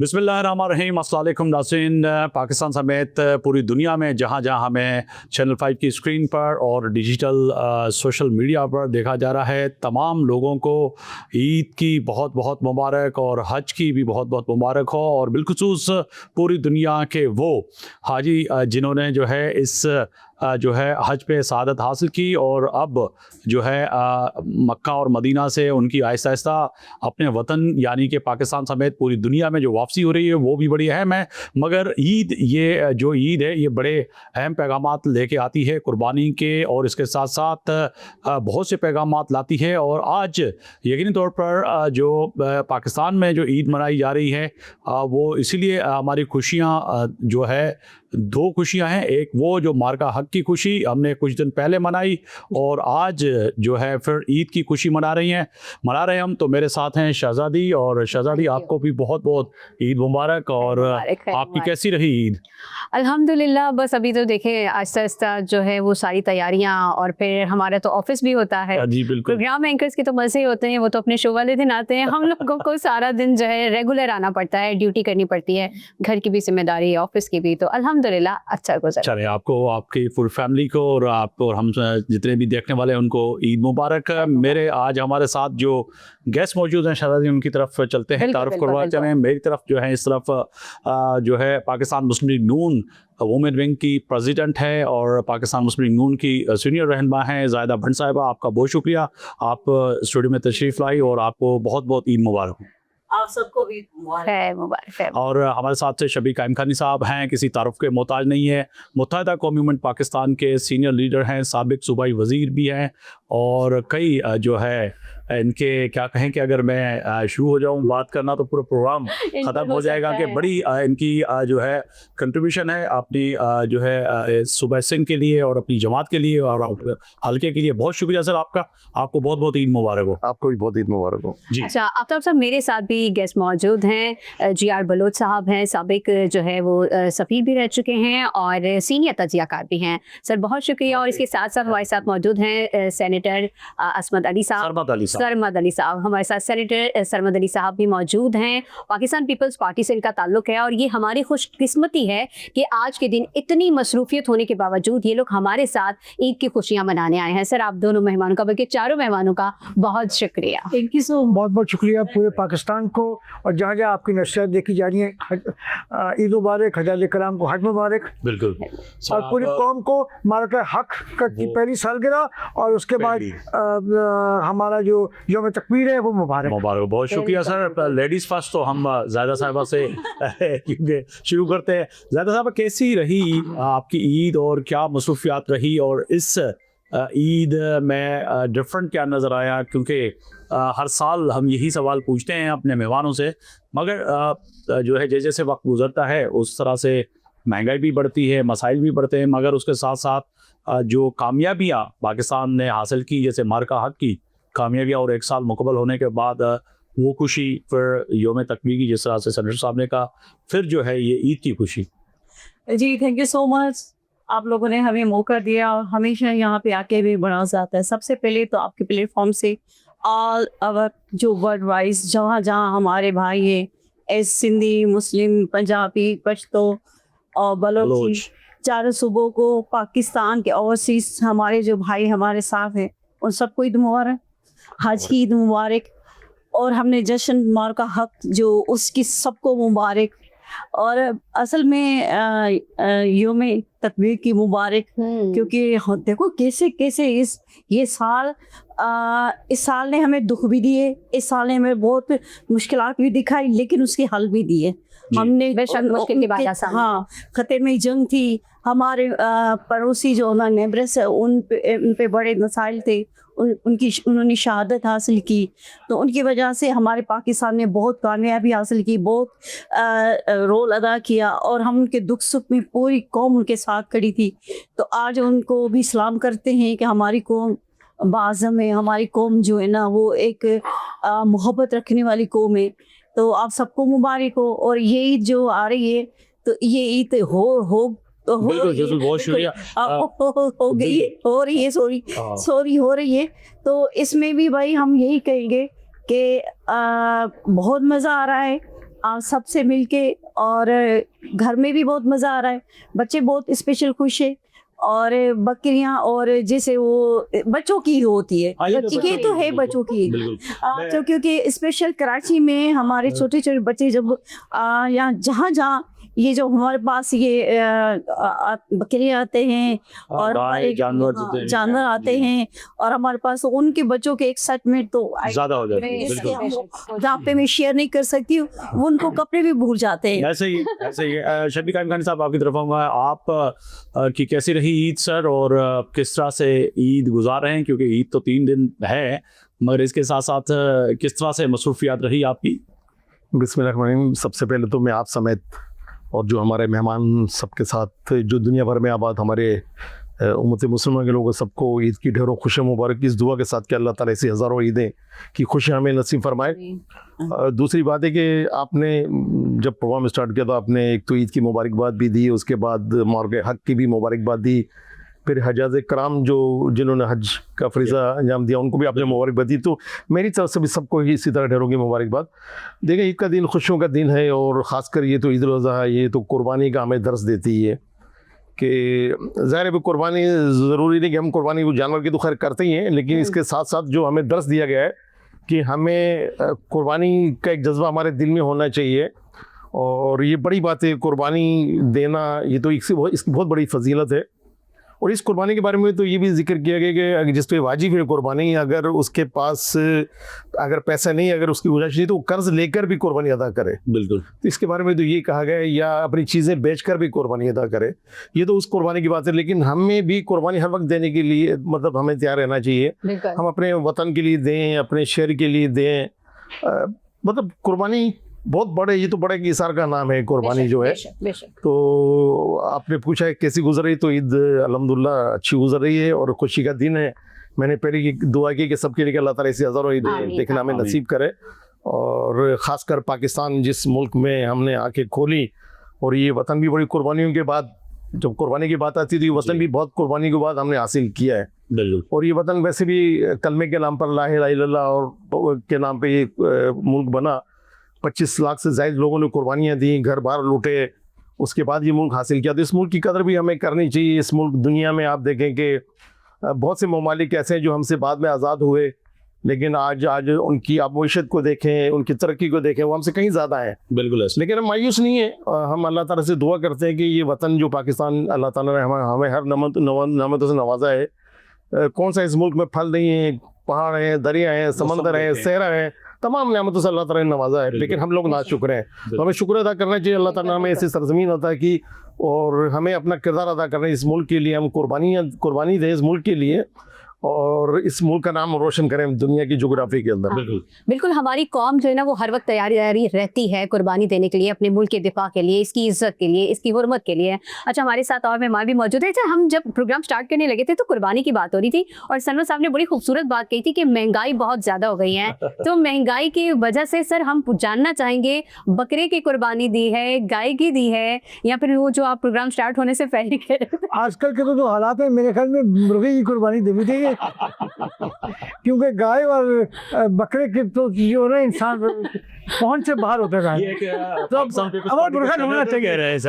बिस्मिल्लाहिर्रहमानिर्रहीम। अस्सलाम वालेकुम नाज़रीन, पाकिस्तान समेत पूरी दुनिया में जहाँ जहाँ हमें चैनल 5 की स्क्रीन पर और डिजिटल सोशल मीडिया पर देखा जा रहा है, तमाम लोगों को ईद की बहुत बहुत मुबारक और हज की भी बहुत बहुत मुबारक हो। और बिलखुसूस पूरी दुनिया के वो हाजी जिन्होंने जो है इस जो है हज पे सआदत हासिल की और अब जो है मक्का और मदीना से उनकी आहिस्ता आहिस्ता अपने वतन यानी कि पाकिस्तान समेत पूरी दुनिया में जो वापसी हो रही है वो भी बड़ी अहम है। मगर ईद, ये जो ईद है ये बड़े अहम पैगामात लेके आती है कुर्बानी के, और इसके साथ साथ बहुत से पैगामात लाती है। और आज यकीनी तौर पर जो पाकिस्तान में जो ईद मनाई जा रही है वो इसीलिए हमारी खुशियाँ जो है, दो खुशियां हैं। एक वो जो मार्का हक की खुशी हमने कुछ दिन पहले मनाई, और आज जो है फिर ईद की खुशी मना रहे हैं हम। तो मेरे साथ हैं शहजादी, और शहजादी आपको भी बहुत बहुत ईद मुबारक। और आपकी कैसी रही ईद? अल्हम्दुलिल्लाह, बस अभी तो देखें आहिस्ता आहिस्ता जो है वो सारी तैयारियां, और फिर हमारा तो ऑफिस भी होता है। जी बिल्कुल। प्रोग्राम एंकर्स के तो मजे ही होते हैं, वो तो अपने शो वाले दिन आते हैं। हम लोगों को सारा दिन जो है रेगुलर आना पड़ता है, ड्यूटी करनी पड़ती है, घर की भी जिम्मेदारी, ऑफिस की भी। तो अल्हम्दुलिल्लाह अच्छा गुजरा। चले, आपको, आपकी पूरी फैमिली को और आपको और हम जितने भी देखने वाले हैं उनको ईद मुबारक। मेरे आज हमारे साथ जो गेस्ट मौजूद हैं शहजादी, उनकी तरफ चलते हैं, तारुफ करवा चलें। मेरी तरफ जो है इस तरफ जो है पाकिस्तान मुस्लिम लीग नून वुमेन विंग की प्रेसिडेंट है और पाकिस्तान मुस्लिम लीग नून की सीनियर रहनुमा हैं ज़ाहिदा भट्ट साहिबा। आपका बहुत शुक्रिया, आप स्टूडियो में तशरीफ़ लाई, और आपको बहुत बहुत ईद मुबारक हो। आप सबको भी मुबारक है। और हमारे साथ से शबीर कायम खानी साहब हैं, किसी तारुफ के मोहताज नहीं है, मुत्तहिदा कौमी मूवमेंट पाकिस्तान के सीनियर लीडर हैं, साबिक सूबाई वज़ीर भी हैं, और कई जो है इनके क्या कहें कि अगर मैं शुरू हो जाऊं बात करना तो पूरा प्रोग्राम ख़त्म हो जाएगा। कि बड़ी इनकी जो है कंट्रीब्यूशन है अपनी जो है सूबा सिंध के लिए और अपनी जमात के लिए और हल्के के लिए। बहुत शुक्रिया सर आपका, आपको बहुत बहुत ईद मुबारक हो। आपको भी बहुत ईद मुबारक हो जी। अच्छा, आफ्ताब साहब मेरे साथ भी गेस्ट मौजूद हैं। GR बलोच साहब हैं, साबिक जो है वो सफ़ीर भी रह चुके हैं और सीनियर तजियाकार भी हैं। सर बहुत शुक्रिया। और इसके साथ साथ हमारे साथ मौजूद हैं सेनेटर सरमद अली साहब हमारे साथ सेनेटर सरमद अली साहब भी मौजूद हैं। पाकिस्तान पीपल्स पार्टी से इनका ताल्लुक है, और ये हमारी खुशकिस्मती है कि आज के दिन इतनी मसरूफियत होने के बावजूद ये लोग हमारे साथ ईद की खुशियाँ मनाने आए हैं। सर आप दोनों मेहमानों का, बल्कि चारों मेहमानों का बहुत शुक्रिया। थैंक यू सो बहुत बहुत शुक्रिया पूरे पाकिस्तान को, और जहाँ जहाँ आपकी नशरियात देखी जा रही हैं, ईद मुबारक, हजारे कराम को हज मुबारक। बिल्कुल। और पूरी कौम को मारका हक की पहली सालगिरह, और उसके बाद हमारा जो यौम तकबीर है वो मुबारक। बहुत शुक्रिया सर। लेडीज़ फर्स्ट, तो हम ज़ाहिदा साहिबा से क्योंकि शुरू करते हैं। ज़ाहिदा साहिबा, कैसी रही आपकी ईद और क्या मसरूफियात रही, और इस ईद में डिफरेंट क्या नज़र आया? क्योंकि हर साल हम यही सवाल पूछते हैं अपने मेहमानों से, मगर जो है जैसे जैसे वक्त गुजरता है उस तरह से महंगाई भी बढ़ती है, मसाइल भी बढ़ते हैं, मगर उसके साथ साथ जो कामयाबियाँ पाकिस्तान ने हासिल की, जैसे मार्का हक की कामयाबियाँ, और एक साल मुकम्मल होने के बाद वो खुशी, फिर यौम तकबीर की जिस तरह से सेनेटर साहब ने कहा, फिर जो है ये ईद की खुशी। जी थैंक यू सो मच, आप लोगों ने हमें मौका दिया, और हमेशा यहाँ पे आके भी बड़ा जाता है। सबसे पहले तो आपके प्लेटफॉर्म से ऑल अवर जो वर्ल्ड वाइज जहाँ जहाँ हमारे भाई हैं, एस सिंधी, मुस्लिम, पंजाबी, पश्तो और बलोच, चारों सूबों को, पाकिस्तान के ओवरसीज हमारे जो भाई हमारे साथ हैं, उन सबको ईद मुबारक, हज की ईद मुबारक। और हमने जश्न मार्का हक जो उसकी सबको मुबारक, और असल में यौम तकबीर की मुबारक। क्योंकि देखो कैसे कैसे ये साल इस साल ने हमें दुख भी दिए, इस साल ने हमें बहुत मुश्किलात भी दिखाई, लेकिन उसके हल भी दिए हमने। हाँ, खतरे में जंग थी, हमारे पड़ोसी जो हमारे नेबर्स है उन पे बड़े मसाइल थे, उन्होंने शहादत हासिल की, तो उनकी वजह से हमारे पाकिस्तान ने बहुत कामयाबी हासिल की, बहुत रोल अदा किया, और हम उनके दुख सुख में पूरी कौम उनके साथ खड़ी थी। तो आज उनको भी सलाम करते हैं कि हमारी कौम बाज़म है, हमारी कौम जो है ना वो एक मोहब्बत रखने वाली कौम है। तो आप सबको मुबारक हो। और ये ईद जो आ रही है, तो ये ईद बिल्कुल बहुत शुक्रिया। हो रही है। तो इसमें भी भाई हम यही कहेंगे कि बहुत मज़ा आ रहा है, सबसे मिलके, और घर में भी बहुत मज़ा आ रहा है, बच्चे बहुत स्पेशल खुश है। और बकरियां और जैसे वो बच्चों की होती है, ये तो है बच्चों की। तो क्योंकि स्पेशल कराची में हमारे छोटे छोटे बच्चे जब यहाँ जहाँ जहाँ ये जो हमारे पास ये बकरियां आते हैं और हमारे जानवर आते हैं, और हमारे पास उनके बच्चों के एक सेट में तो ज्यादा हो जाते हैं। जहाँ पे मैं शेयर नहीं कर सकती हूँ, वो उनको कपड़े भी भूल जाते हैं। ऐसे ही शबीर कायम खान साहब, आपकी तरफ आऊँगा। आप की कैसी रही ईद सर, और किस तरह से ईद गुजार रहे हैं, क्योंकि ईद तो 3 दिन है, मगर इसके साथ साथ किस तरह से मसरूफियात रही आपकी? बिस्मिल्लाह, सबसे पहले तो मैं आप समेत और जो हमारे मेहमान सबके साथ जो दुनिया भर में आबाद हमारे उम्मत मुसलमान के लोगों सबको ईद की ढेरों खुशियाँ मुबारक, इस दुआ के साथ कि अल्लाह ताला ऐसी हज़ारों ईदें की खुशियाँ हमें नसीब फरमाए। दूसरी बात है कि आपने जब प्रोग्राम स्टार्ट किया तो आपने एक तो ईद की मुबारकबाद भी दी, उसके बाद मार्ग हक की भी मुबारकबाद दी, फिर हजाज कराम जो जिन्होंने हज का फरीज़ा अंजाम दिया उनको भी आपने मुबारकबाद दी। तो मेरी तरफ से भी सबको ही इसी तरह ढेरों की मुबारकबाद। देखिए, ईद का दिन खुशियों का दिन है, और ख़ासकर ये तो ईद उल अज़हा, ये तो कुर्बानी का हमें दर्स देती है कि ज़ाहिर है कुर्बानी ज़रूरी नहीं कि हम कुर्बानी वो जानवर की तो खैर करते ही हैं, लेकिन इसके साथ साथ जो हमें दर्स दिया गया है कि हमें कुर्बानी का एक जज्बा हमारे दिल में होना चाहिए। और ये बड़ी बात है, कुर्बानी देना ये तो इसकी बहुत बड़ी फजीलत है। और इस कुर्बानी के बारे में तो ये भी जिक्र किया गया कि जिस पे वाजिब है कुर्बानी, अगर उसके पास अगर पैसा नहीं, अगर उसकी गुंजाइश नहीं, तो वो कर्ज लेकर भी कुर्बानी अदा करे। बिल्कुल। तो इसके बारे में तो ये कहा गया है, या अपनी चीज़ें बेचकर भी कुर्बानी अदा करे। ये तो उस कुर्बानी की बात है, लेकिन हमें भी कुर्बानी हर वक्त देने के लिए मतलब हमें तैयार रहना चाहिए। हम अपने वतन के लिए दें, अपने शहर के लिए दें, मतलब कुर्बानी बहुत बड़े, ये तो बड़े इसार का नाम है कुर्बानी जो है। तो आपने पूछा है कैसी गुजर रही, तो ईद अल्हम्दुलिल्लाह अच्छी गुजर रही है और खुशी का दिन है। मैंने पहले दुआ की कि सबके लिए अल्लाह ताला ऐसी हज़ारों ईद देखना हमें नसीब करे, और ख़ासकर पाकिस्तान जिस मुल्क में हमने आके खोली, और ये वतन भी बड़ी कुर्बानियों के बाद, जब कुर्बानी की बात आती है तो ये वतन भी बहुत कुर्बानी के बाद हमने हासिल किया है। और ये वतन वैसे भी कलमे के नाम पर ला इलाहा इल्लल्लाह और के नाम पे ये मुल्क बना। 25 लाख से ज़्यादा लोगों ने कुर्बानियाँ दी, घर बार लूटे, उसके बाद ये मुल्क हासिल किया। तो इस मुल्क की कदर भी हमें करनी चाहिए। इस मुल्क दुनिया में आप देखें कि बहुत से ममालिक ऐसे हैं जो हमसे बाद में आज़ाद हुए, लेकिन आज उनकी आप मईशत को देखें, उनकी तरक्की को देखें, वो हमसे कहीं ज़्यादा है। बिल्कुल। लेकिन हम मायूस नहीं है, हम अल्लाह ताला से दुआ करते हैं कि ये वतन जो पाकिस्तान, अल्लाह ताला ने हमें हर नेमतों से नवाजा है। कौन सा इस मुल्क में फल नहीं है, पहाड़ हैं, दरिया हैं, समंदर हैं, सहरा हैं, तमाम नेमतों से अल्लाह ताला ने नवाजा है, लेकिन हम लोग नाशुक्र हैं। तो हमें शुक्र अदा करना चाहिए। अल्लाह ताला ने हमें ऐसी सरजमीन अता की, और हमें अपना किरदार अदा करना है इस मुल्क के लिए। हम कुर्बानी दें इस मुल्क के लिए, और इस मुल्क का नाम रोशन करें दुनिया की जोग्राफी के अंदर। बिल्कुल। हमारी कौम जो है ना, वो हर वक्त तैयारी रहती है कुर्बानी देने के लिए, अपने मुल्क के दिफा के लिए, इसकी इज्जत के लिए, इसकी हुर्मत के लिए। अच्छा, हमारे साथ और मेहमान भी मौजूद है। अच्छा, हम जब प्रोग्राम स्टार्ट करने लगे थे तो कुर्बानी की बात हो रही थी, और सनवर साहब ने बड़ी खूबसूरत बात कही थी कि महंगाई बहुत ज़्यादा हो गई है। तो महंगाई की वजह से सर हम जानना चाहेंगे, बकरे की कुर्बानी दी है, गाय की दी है, या फिर वो जो आप प्रोग्राम स्टार्ट होने से पहले कह रहे थे? आजकल के तो जो हालात है, मेरे ख्याल में मुर्गे की कुर्बानी देनी चाहिए, क्योंकि गाय और बकरे के तो जो ना इंसान पहुंच से बाहर होता है। तो अब मुर्गा ढूंढना चाहिए।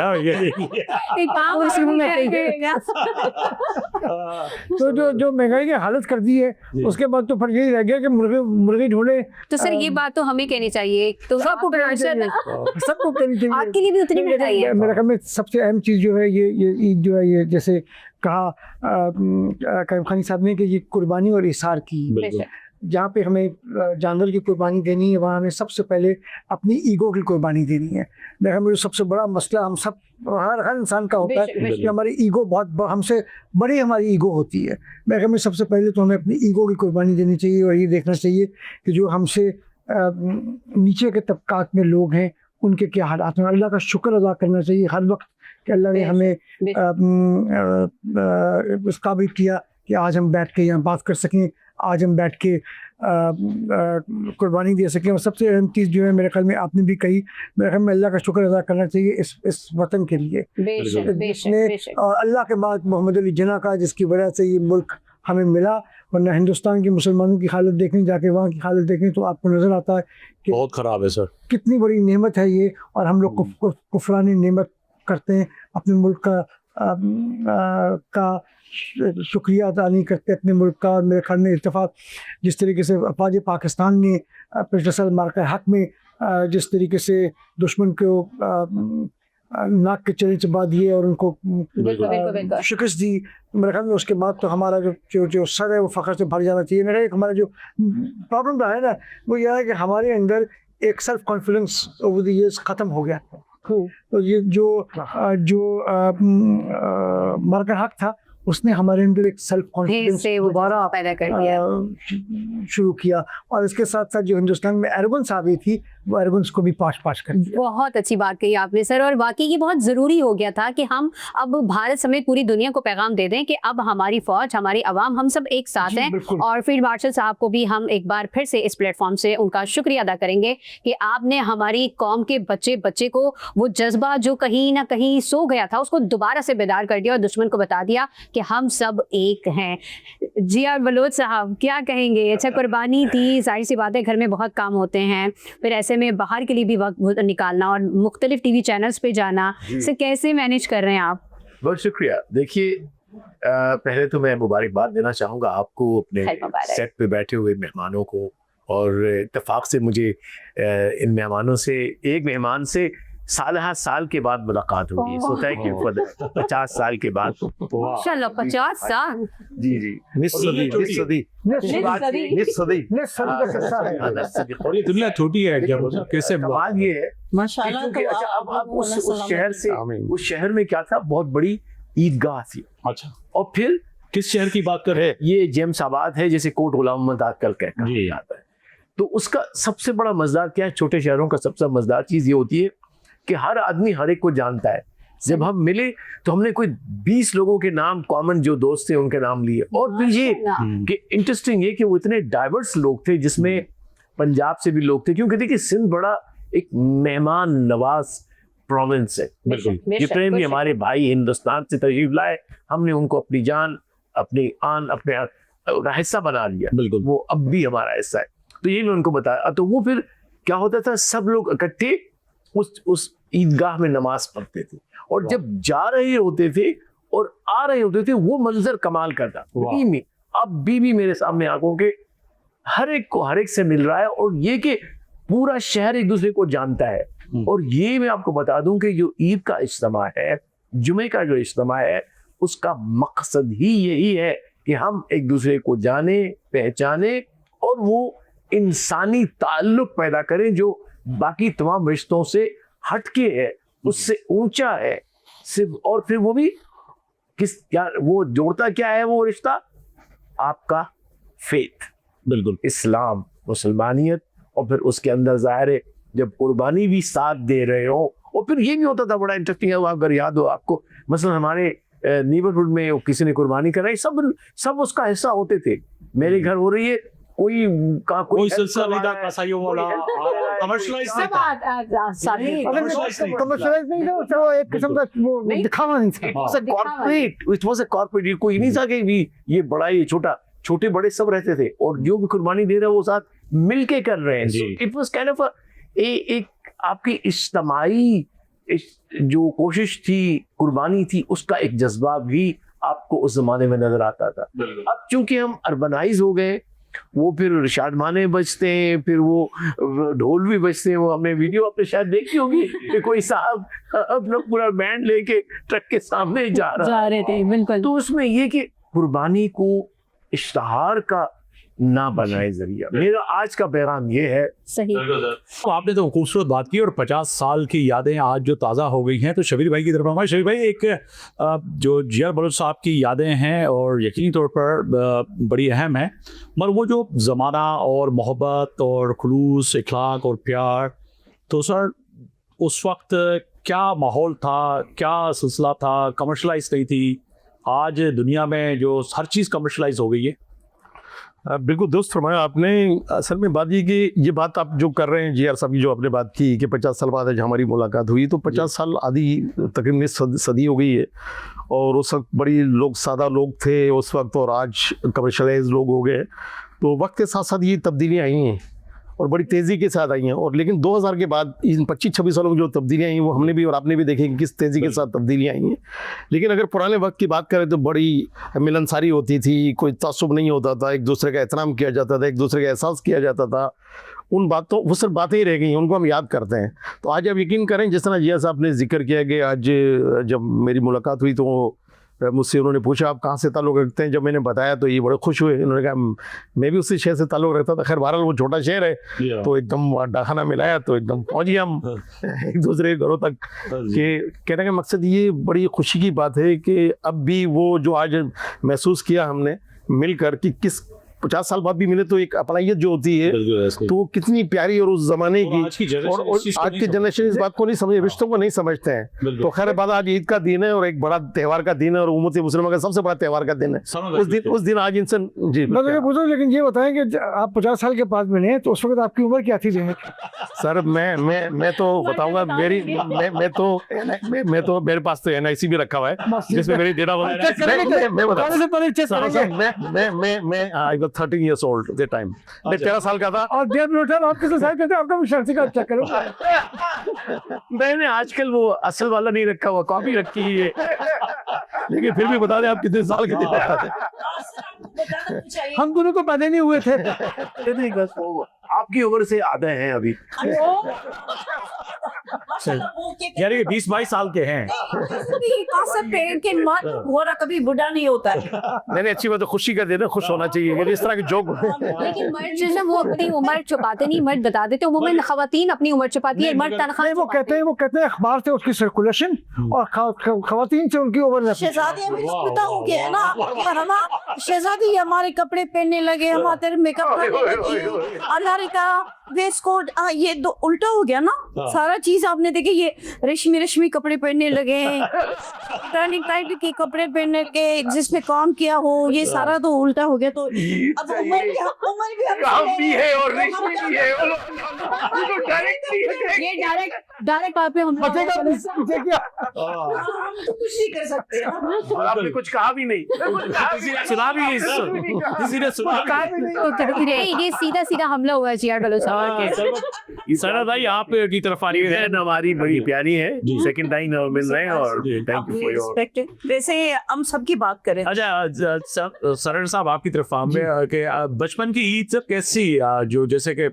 तो जो महंगाई की हालत कर दी है, उसके बाद तो फिर यही रह गया कि मुर्गे ढूंढे। तो सर ये बात तो हमें कहनी चाहिए, तो सबको कहनी चाहिए। आपके लिए भी उतनी महंगाई है। मेरे ख्याल में सबसे अहम चीज़ जो है ये ईद जो है, ये जैसे कहा कायम खानी साहब ने कि ये कुर्बानी और इसार की, जहाँ पे हमें जानवर की कुर्बानी देनी है, वहाँ हमें सबसे पहले अपनी ईगो की कुर्बानी देनी है। मेरे ख्याल में सबसे बड़ा मसला हम सब हर इंसान का होता है कि हमारी ईगो हमसे बड़ी हमारी ईगो होती है। मेरे ख्याल में सबसे पहले तो हमें अपनी ईगो की कुर्बानी देनी चाहिए, और ये देखना चाहिए कि जो हमसे नीचे के तबकात में लोग हैं उनके क्या हालात हैं। अल्लाह का शुक्र अदा करना चाहिए हर वक्त कि अल्लाह ने हमें इस काबिल किया कि आज हम बैठ के यहाँ बात कर सकें, आज हम बैठ के कुर्बानी दे सकें। और सबसे अहम चीज़ जो है मेरे ख्याल में आपने भी कही, मेरे ख्याल में अल्लाह का शुक्र अदा करना चाहिए इस वतन के लिए, जिसने और अल्लाह के बाद मोहम्मद अली जिन्ना का, जिसकी वजह से ये मुल्क हमें मिला, वरना हिंदुस्तान के मुसलमानों की हालत देखने जाके वहाँ की हालत देखें तो आपको नज़र आता है कि बहुत ख़राब है सर। कितनी बड़ी नेमत है ये, और हम लोग कुफरानी नेमत करते हैं, अपने मुल्क का शुक्रिया अदा नहीं करते अपने मुल्क का। और मेरे ख्याल में इत्तेफाक जिस तरीके से अफवाज पाकिस्तान ने पिछले मार्का हक में जिस तरीके से दुश्मन को नाक के चने चबा दिए और उनको बिल्कुल। शिकस्त दी, मेरे ख्याल में उसके बाद तो हमारा जो सर है वो फ़ख्र से भर जाना चाहिए। मेरा एक हमारा जो प्रॉब्लम रहा है ना वो यह है कि हमारे अंदर एक self confidence over the years ख़त्म हो गया। तो ये जो मार्का हक था उसने हमारे अंदर एक सेल्फ कॉन्फिडेंस दोबारा पैदा कर दिया। शुरू किया, और इसके साथ साथ जो हिंदुस्तान में एरोगेंस आ गई थी वो एरोगेंस को भी पाश कर दिया। बहुत अच्छी बात कही आपने सर, और वाकई ये बहुत ज़रूरी हो गया था कि हम अब भारत समेत पूरी दुनिया को पैगाम दे दें कि अब हमारी फ़ौज, हमारी आवाम, हम सब एक साथ हैं। और फील्ड मार्शल साहब को भी हम एक बार फिर से इस प्लेटफॉर्म से उनका शुक्रिया अदा करेंगे कि आपने हमारी कौम के बच्चे को वो जज्बा जो कहीं ना कहीं सो गया था उसको दोबारा से बेदार कर दिया और दुश्मन को बता दिया कि हम सब एक हैं। जियार बलोच साहब क्या कहेंगे? अच्छा, कुर्बानी थी, जाहिर सी बात है घर में बहुत काम होते हैं, फिर ऐसे में बाहर के लिए भी वक्त निकालना और मुख्तलिफ टीवी चैनल्स पे जाना, से कैसे मैनेज कर रहे हैं आप? बहुत शुक्रिया। देखिए, पहले तो मैं मुबारकबाद देना चाहूँगा आपको, अपने सेट पे बैठे हुए मेहमानों को, और इत्तेफाक से मुझे इन मेहमानों से, एक मेहमान से साल के बाद मुलाकात हुई। सोचा है कि 50 साल के बाद। माशाल्लाह, 50 साल। जी और ये दुनिया छोटी है जब कैसे सवाल ये है माशाल्लाह। क्योंकि अच्छा, अब उस शहर से, उस शहर में क्या था, बहुत बड़ी ईदगाह थी। अच्छा, और फिर किस शहर की बात कर रहे हैं? ये जेम्साबाद है, जैसे कोट गुलाम मोहम्मद आजकल कहकर जाता है। तो उसका सबसे बड़ा मजेदार क्या है, छोटे शहरों का सबसे मजेदार चीज ये होती है कि हर आदमी हर एक को जानता है। जब हम मिले तो हमने कोई 20 लोगों के नाम, कॉमन जो दोस्त थे उनके नाम लिए। और फिर ये कि इंटरेस्टिंग ये कि वो इतने डाइवर्स लोग थे, जिसमें पंजाब से भी लोग थे, क्योंकि देखिए सिंध बड़ा एक मेहमान नवाज प्रोविंस है। जितने भी हमारे भाई हिंदुस्तान से तशरीफ लाए, हमने उनको अपनी जान, अपनी आन, अपने हिस्सा बना लिया। बिल्कुल, वो अब भी हमारा हिस्सा है। तो ये मैं उनको बताया। तो वो फिर क्या होता था, सब लोग इकट्ठे उस ईदगाह में नमाज पढ़ते थे, और जब जा रहे होते थे और आ रहे होते थे, वो मंजर कमाल करता। अब भी मेरे सामने आंखों के हर एक को हर एक से मिल रहा है, और ये कि पूरा शहर एक दूसरे को जानता है। और ये मैं आपको बता दूं कि जो ईद का इज्तिमा है, जुमे का जो इज्तिमा है, उसका मकसद ही यही है कि हम एक दूसरे को जाने, पहचाने, और वो इंसानी ताल्लुक पैदा करें जो बाकी तमाम रिश्तों से हटके है, उससे ऊंचा है सिर्फ। और फिर वो भी क्या वो जोड़ता क्या है वो रिश्ता? आपका फेथ, बिल्कुल, इस्लाम, मुसलमानियत, और फिर उसके अंदर जाहिर है जब कुर्बानी भी साथ दे रहे हो। और फिर ये भी होता था, बड़ा इंटरेस्टिंग है, अगर याद हो आपको, मसलन हमारे नेबरहुड में किसी ने कुर्बानी कराई, सब उसका हिस्सा होते थे। मेरे घर हो रही है, कोई सिलसिला नहीं था कसाईयों वाला, कमर्शियलाइज नहीं था, वो एक किस्म का वो दिखावा नहीं था। It was a corporate. कोई नहीं था कि ये बड़ा, ये छोटा, छोटे बड़े सब रहते थे, और जो भी कुर्बानी दे रहे हैं वो साथ मिलके कर रहे हैं। इट वाज काइंड ऑफ एक आपकी इज्तिमाई जो कोशिश थी, कुर्बानी थी, उसका एक जज्बा भी आपको उस जमाने में नजर आता था। अब चूंकि हम अर्बनाइज हो गए, वो फिर शादमाने बजते हैं, फिर वो ढोल भी बजते हैं। वो हमने वीडियो आपने शायद देखी होगी कि कोई साहब अपना पूरा बैंड लेके ट्रक के सामने जा रहे थे। बिल्कुल। तो उसमें ये कि कुर्बानी को इश्तहार का ना बनाए जरिया। मेरा आज का पैगाम ये है। सही। तो आपने तो खूबसूरत बात की, और 50 साल की यादें आज जो ताज़ा हो गई हैं, तो शबीर भाई की तरफ हमारे शबीर भाई, एक जो जियार बलोच साहब की यादें हैं और यकीनी तौर पर बड़ी अहम है, मगर वो जो ज़माना और मोहब्बत और खुलूस, इखलाक और प्यार, तो सर उस वक्त क्या माहौल था, क्या सिलसिला था? कमर्शलाइज नहीं थी। आज दुनिया में जो हर चीज़ कमर्शलाइज हो गई है। बिल्कुल दुरुस्त फरमाया आपने। असल में बात ये कि ये बात आप जो कर रहे हैं जी आर साहब की, जो आपने बात की कि 50 साल बाद आज हमारी मुलाकात हुई, तो 50 साल आधी तकरीबन सदी हो गई है। और उस वक्त बड़ी लोग सादा लोग थे उस वक्त, और आज कमर्शलाइज लोग हो गए। तो वक्त के साथ साथ ये तब्दीलियाँ आई हैं और बड़ी तेज़ी के साथ आई हैं। और लेकिन 2000 के बाद इन 25-26 सालों में जो तब्दीलियाँ आई हैं वो हमने भी और आपने भी देखी कि किस तेज़ी के साथ तब्दीलियाँ आई हैं। लेकिन अगर पुराने वक्त की बात करें तो बड़ी मिलनसारी होती थी, कोई तासुब नहीं होता था, एक दूसरे का एहतराम किया जाता था, एक दूसरे का एहसास किया जाता था। उन बातों वो सिर्फ बातें ही रह गई, उनको हम याद करते हैं। तो आज आप यकीन करें, जिस तरह जिया साहब ने जिक्र किया कि आज जब मेरी मुलाकात हुई तो मुझसे उन्होंने पूछा आप कहाँ से ताल्लुक़ रखते हैं। जब मैंने बताया तो ये बड़े खुश हुए। उन्होंने कहा मैं भी उसी शहर से ताल्लुक़ रखता था। खैर बहरहाल वो छोटा शहर है तो एकदम डाखाना मिलाया तो एकदम पहुँच गए हम एक दूसरे के घरों तक। कि कहने का मकसद ये बड़ी खुशी की बात है कि अब भी वो जो आज महसूस किया हमने मिलकर कि किस 50 साल बाद भी मिले तो एक अपनाइयत जो होती है तो वो कितनी प्यारी और उस जमाने की। और आज की जनरेशन इस बात को नहीं समझे, रिश्तों को नहीं समझते हैं। तो खैर बात आज ईद का दिन है और एक बड़ा त्यौहार का दिन है और उम्मत मुस्लिम का सबसे बड़ा त्यौहार का दिन है। उस दिन आज इंसान जी मैं तो ये पूछूं, लेकिन ये बताएं कि आप 50 साल के बाद मिले तो उस वक्त आपकी उम्र क्या थी? सर मैं तो बताऊंगा, मेरी मैं तो मेरे पास तो NIC भी रखा हुआ है जिसमें मेरी डेटा मैं बताऊंगा I was 13 years old at the time। मैं 13 साल का था। और देर नोटर आप किससे साइन करते हैं? आपका शर्ती का चेक करो। मैंने आजकल वो असल वाला नहीं रखा हुआ, कॉपी रखी है। लेकिन फिर भी बता दें आप कितने साल के थे। हम दोनों तो पैदा नहीं हुए थे। नहीं बस वो आपकी उम्र से आधे हैं अभी। यानी कि 20-22 साल के हैं। कभी बुढ़ा नहीं होता है। नहीं अच्छी बात है, खुशी का दिन है, खुश होना चाहिए। मुझे इस तरह के जोक लेकिन मर्द जो है वो अपनी उम्र छुपाते नहीं, मर्द बता देते। उम्ूमन खवातीन अपनी उम्र छुपाती है, मर्द तनख्वाह वो कहते हैं अखबार से उसकी सर्कुलेशन और खवातीन से उनकी उम्र। शहजादी बताऊं कि ना शहजादी हमारे कपड़े पहनने लगे, हमारे मेकअप करने का वेस्ट कोट ये दो उल्टा हो गया ना। सारा चीज आपने देखे, ये रेशमी कपड़े पहनने लगे, टर्निंग टाइप के कपड़े पहनने के जिसमें काम किया हो, ये सारा तो उल्टा हो गया। तो अब उम्र भी काम भी है और रेशमी भी है। ये डायरेक्ट आप पे हम हम तो कुछ नहीं कर सकते। आपने कुछ कहा भी नहीं, सुना भी नहीं, किसी ने सुना ये सीधा हमला हुआ जी आर बलोच साहब के। सना भाई आप की तरफ आ रही है, हमारी बड़ी प्यारी है, सेकंड टाइम मिल रहे हैं और थैंक यू फॉर योर। वैसे हम सबकी बात करें। अच्छा सरन साहब आपकी तरफ आम में कि बचपन की ईद सब कैसी, जो जैसे कि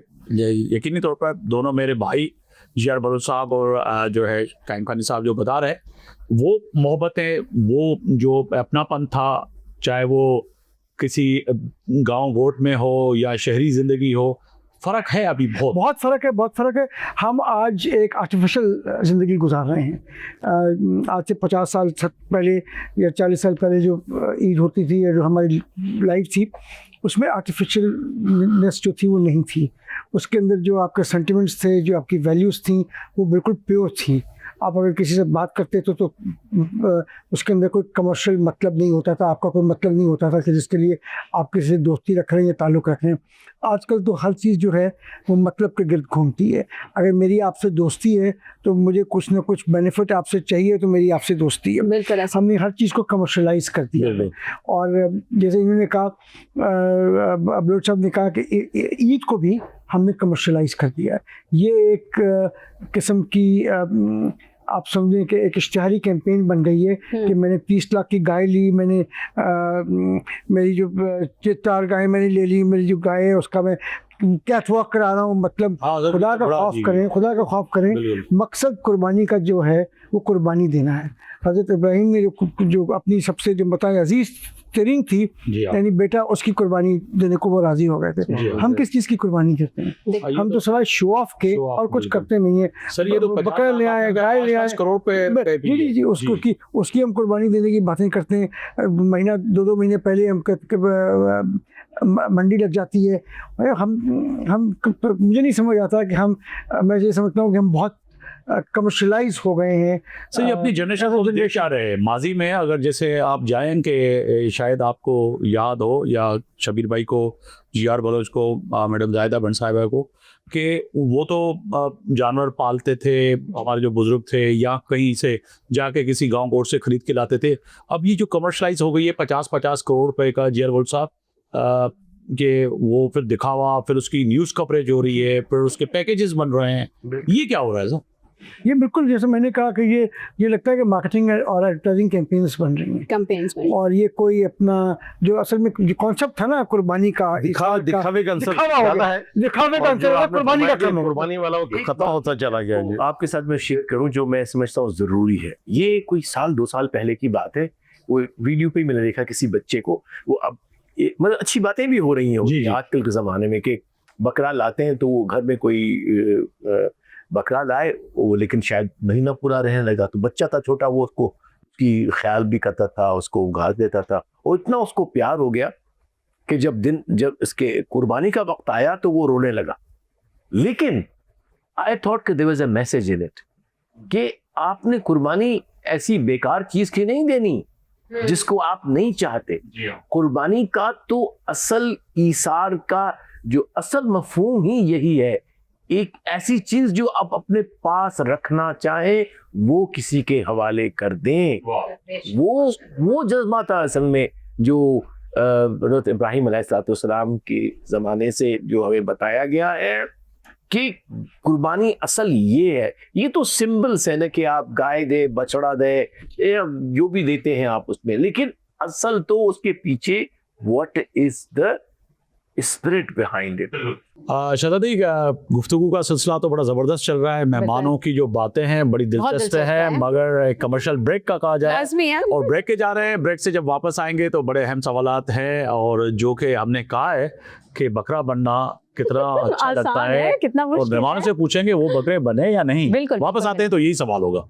यकीनी तौर पर दोनों मेरे भाई जी.आर. बलोच साहब और जो है कायम खानी साहब जो बता रहे वो मोहब्बतें, वो जो अपनापन था, चाहे वो किसी गांव गोट में हो या शहरी ज़िंदगी हो, फ़र्क है अभी बहुत फ़र्क है। हम आज एक आर्टिफिशियल ज़िंदगी गुजार रहे हैं। आज से 50 साल पहले या 40 साल पहले जो ईद होती थी या जो हमारी लाइफ थी उसमें आर्टिफिशियलनेस जो थी वो नहीं थी। उसके अंदर जो आपके सेंटिमेंट्स थे, जो आपकी वैल्यूज़ थी, वो बिल्कुल प्योर थी। आप अगर किसी से बात करते तो उसके अंदर कोई कमर्शियल मतलब नहीं होता था, आपका कोई मतलब नहीं होता था कि जिसके लिए आप किसी से दोस्ती रख रहे हैं या ताल्लुक़ रख रहे हैं। आजकल तो हर चीज़ जो है वो मतलब के गिर्द घूमती है। अगर मेरी आपसे दोस्ती है तो मुझे कुछ ना कुछ बेनिफिट आपसे चाहिए, तो मेरी आपसे दोस्ती है। बिल्कुल हमने हर चीज़ को कमर्शलाइज कर दिया। और जैसे इन्होंने कहा, बलोच साहब ने कहा कि ईद को भी हमने कमर्शलाइज कर दिया है। ये एक किस्म की आप समझें कि एक इश्तिहारी कैंपेन बन गई है कि मैंने 30 लाख की गाय ली, मैंने मेरी जो 4 गाय मैंने ले ली, मेरी जो गाय है उसका मैं कैट वॉक करा रहा हूँ। मतलब खुदा का खौफ करें। मकसद कुर्बानी का जो है वो कुर्बानी देना है। हज़रत इब्राहीम ने जो अपनी सबसे जो बताए अजीज़ तरीन थी, यानी बेटा, उसकी कुर्बानी देने को वो राजी हो गए थे। हम किस चीज़ की कुर्बानी करते हैं? हम तो सवाल शो ऑफ के और कुछ करते नहीं है। सर ये तो बकरा ले आए, गाय ले आए, करोड़ पे जी उसकी हम कुर्बानी देने की बातें करते हैं। महीना 2 महीने पहले हम मंडी लग जाती है। हम मुझे नहीं समझ आता कि मैं ये समझता हूँ कि हम बहुत कमर्शलाइज हो गए हैं। सर ये अपनी जनरेशन को भी देख आ रहे हैं। माजी में अगर जैसे आप जाएं कि शायद आपको याद हो या शबीर भाई को, जी.आर. बलोच को, मैडम जायदा बंड साहिबा को, कि वो तो जानवर पालते थे, हमारे जो बुजुर्ग थे, या कहीं से जाके किसी गांव गोट से खरीद के लाते थे। अब ये जो कमर्शलाइज हो गई है 50-50 करोड़ रुपए का, जी.आर. बलोच साहब, कि वो फिर दिखावा, फिर उसकी न्यूज़ कवरेज हो रही है, फिर उसके पैकेजेस बन रहे हैं, ये क्या हो रहा है सर? ये बिल्कुल जैसे मैंने कहा कि ये लगता है कि मार्केटिंग और एडवर्टाइजिंग कैंपेन्स बन रही हैं, कैंपेन्स में और ये कोई अपना जो असल में जो कॉन्सेप्ट था ना कुर्बानी का, दिखावे का अंसर दिखावा हो ज्यादा गया। है, दिखावे का और अंसर जो है, आपने कुर्बानी का कम है। कुर्बानी वाला वो खत्म होता चला गया जी। आपके साथ मैं शेयर करूं जो मैं समझता हूँ जरूरी है। ये कोई 1-2 साल पहले की बात है, वो वीडियो पे ही मैंने देखा किसी बच्चे को, वो अब मतलब अच्छी बातें भी हो रही हैं आजकल के जमाने में, कि बकरा लाते हैं तो वो घर में कोई बकरा लाए वो, लेकिन शायद महीना पूरा रहने लगा, तो बच्चा था छोटा, वो उसको की ख्याल भी करता था, उसको घास देता था, और इतना उसको प्यार हो गया कि जब इसके कुर्बानी का वक्त आया तो वो रोने लगा। लेकिन आई थॉट कि there was a message in it, कि आपने कुर्बानी ऐसी बेकार चीज की नहीं देनी जिसको आप नहीं चाहते। कुर्बानी का तो असल ईसार का जो असल मफहूम ही यही है, एक ऐसी चीज जो आप अपने पास रखना चाहें वो किसी के हवाले कर दें। वो जज्बा था असल में जो हज़रत इब्राहिम अलैहिस्सलाम के ज़माने से जो हमें बताया गया है कि कुर्बानी असल ये है। ये तो सिंबल्स है ना कि आप गाय दे, बछड़ा दे, जो भी देते हैं आप उसमें, लेकिन असल तो उसके पीछे what is the spirit behind it. शतादी, गुफ्तगू का सिलसिला तो बड़ा ज़बरदस्त चल रहा है। मेहमानों की जो बातें हैं बड़ी दिलचस्प है, मगर एक कमर्शियल ब्रेक का कहा जाए, लाज़मी है। और ब्रेक के जा रहे हैं। ब्रेक से जब वापस आएंगे तो बड़े अहम सवालात हैं, और जो कि हमने कहा है कि बकरा बनना कितना अच्छा लगता आसान है, कितना और मुश्किल मेहमानों है। से पूछेंगे वो बकरे बने या नहीं। बिल्कुल, वापस बिल्कुल। आते हैं तो यही सवाल होगा।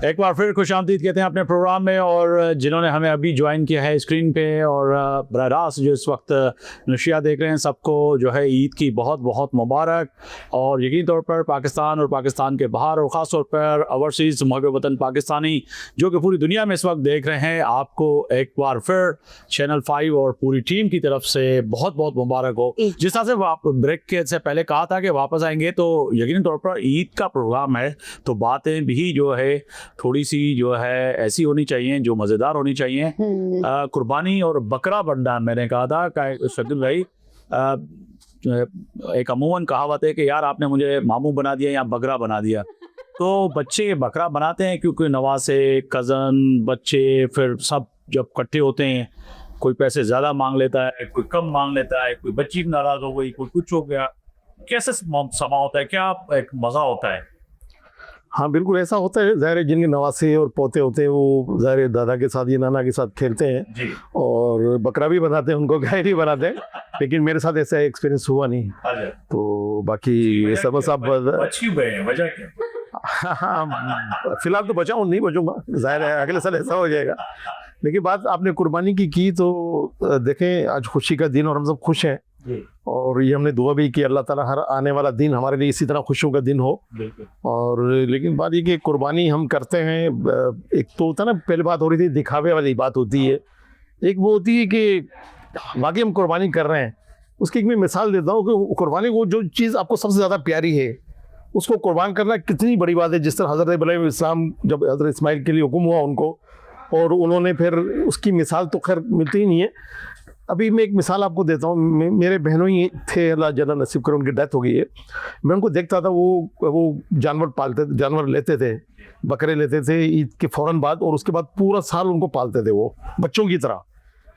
एक बार फिर खुशामदीद कहते हैं अपने प्रोग्राम में, और जिन्होंने हमें अभी ज्वाइन किया है स्क्रीन पे और बराह रास्त जो इस वक्त नशिया देख रहे हैं, सबको जो है ईद की बहुत बहुत मुबारक। और यकीनी तौर पर पाकिस्तान और पाकिस्तान के बाहर और ख़ास तौर पर ओवरसीज़ महब वतन पाकिस्तानी जो कि पूरी दुनिया में इस वक्त देख रहे हैं, आपको एक बार फिर चैनल 5 और पूरी टीम की तरफ से बहुत बहुत मुबारक हो। जिस तरह से ब्रेक के से पहले कहा था कि वापस आएंगे तो यकीनी तौर पर ईद का प्रोग्राम है, तो बातें भी जो है थोड़ी सी जो है ऐसी होनी चाहिए जो मज़ेदार होनी चाहिए। कुर्बानी और बकरा बनना, मैंने कहा था शकील भाई, एक अमूमन कहावत है कि यार आपने मुझे मामू बना दिया या बकरा बना दिया। तो बच्चे बकरा बनाते हैं क्योंकि नवासे, कज़न, बच्चे फिर सब जब इकट्ठे होते हैं, कोई पैसे ज़्यादा मांग लेता है, कोई कम मांग लेता है, कोई बच्ची नाराज़ हो गई, कोई कुछ हो गया। कैसे समा होता है, क्या एक मज़ा होता है? हाँ बिल्कुल ऐसा होता है। ज़ाहिर है जिनके नवासे और पोते होते हैं वो ज़ाहिर है दादा के साथ या नाना के साथ खेलते हैं जी। और बकरा भी बनाते हैं, उनको गाय भी बनाते हैं, लेकिन मेरे साथ ऐसा एक्सपीरियंस हुआ नहीं। तो बाकी ये सब वजह क्या? हाँ फिलहाल तो बचाऊँ, नहीं बचूंगा, ज़ाहिर है अगले साल ऐसा हो जाएगा। लेकिन बात आपने कुर्बानी की तो देखें आज खुशी का दिन और हम सब खुश हैं, और ये हमने दुआ भी की अल्लाह ताला हर आने वाला दिन हमारे लिए इसी तरह खुशियों का दिन हो। और लेकिन बात ये कि कुर्बानी हम करते हैं, एक तो होता है ना, पहले बात हो रही थी दिखावे वाली बात होती है, एक वो होती है कि वाकई हम कुर्बानी कर रहे हैं। उसकी एक मैं मिसाल देता हूँ कि कुर्बानी को जो चीज़ आपको सबसे ज़्यादा प्यारी है उसको कुर्बान करना कितनी बड़ी बात है। जिस तरह हज़रत इब्राहीम इस्लाम जब हज़रत इस्माइल के लिए हुक्म हुआ उनको, और उन्होंने फिर उसकी मिसाल तो खैर मिलती ही नहीं है। अभी मैं एक मिसाल आपको देता हूँ, मेरे बहनों ही थे, अल्लाह जन्नत नसीब कर, उनकी डेथ हो गई है। मैं उनको देखता था, वो जानवर पालते, जानवर लेते थे, बकरे लेते थे ईद के फ़ौरन बाद, और उसके बाद पूरा साल उनको पालते थे वो बच्चों की तरह।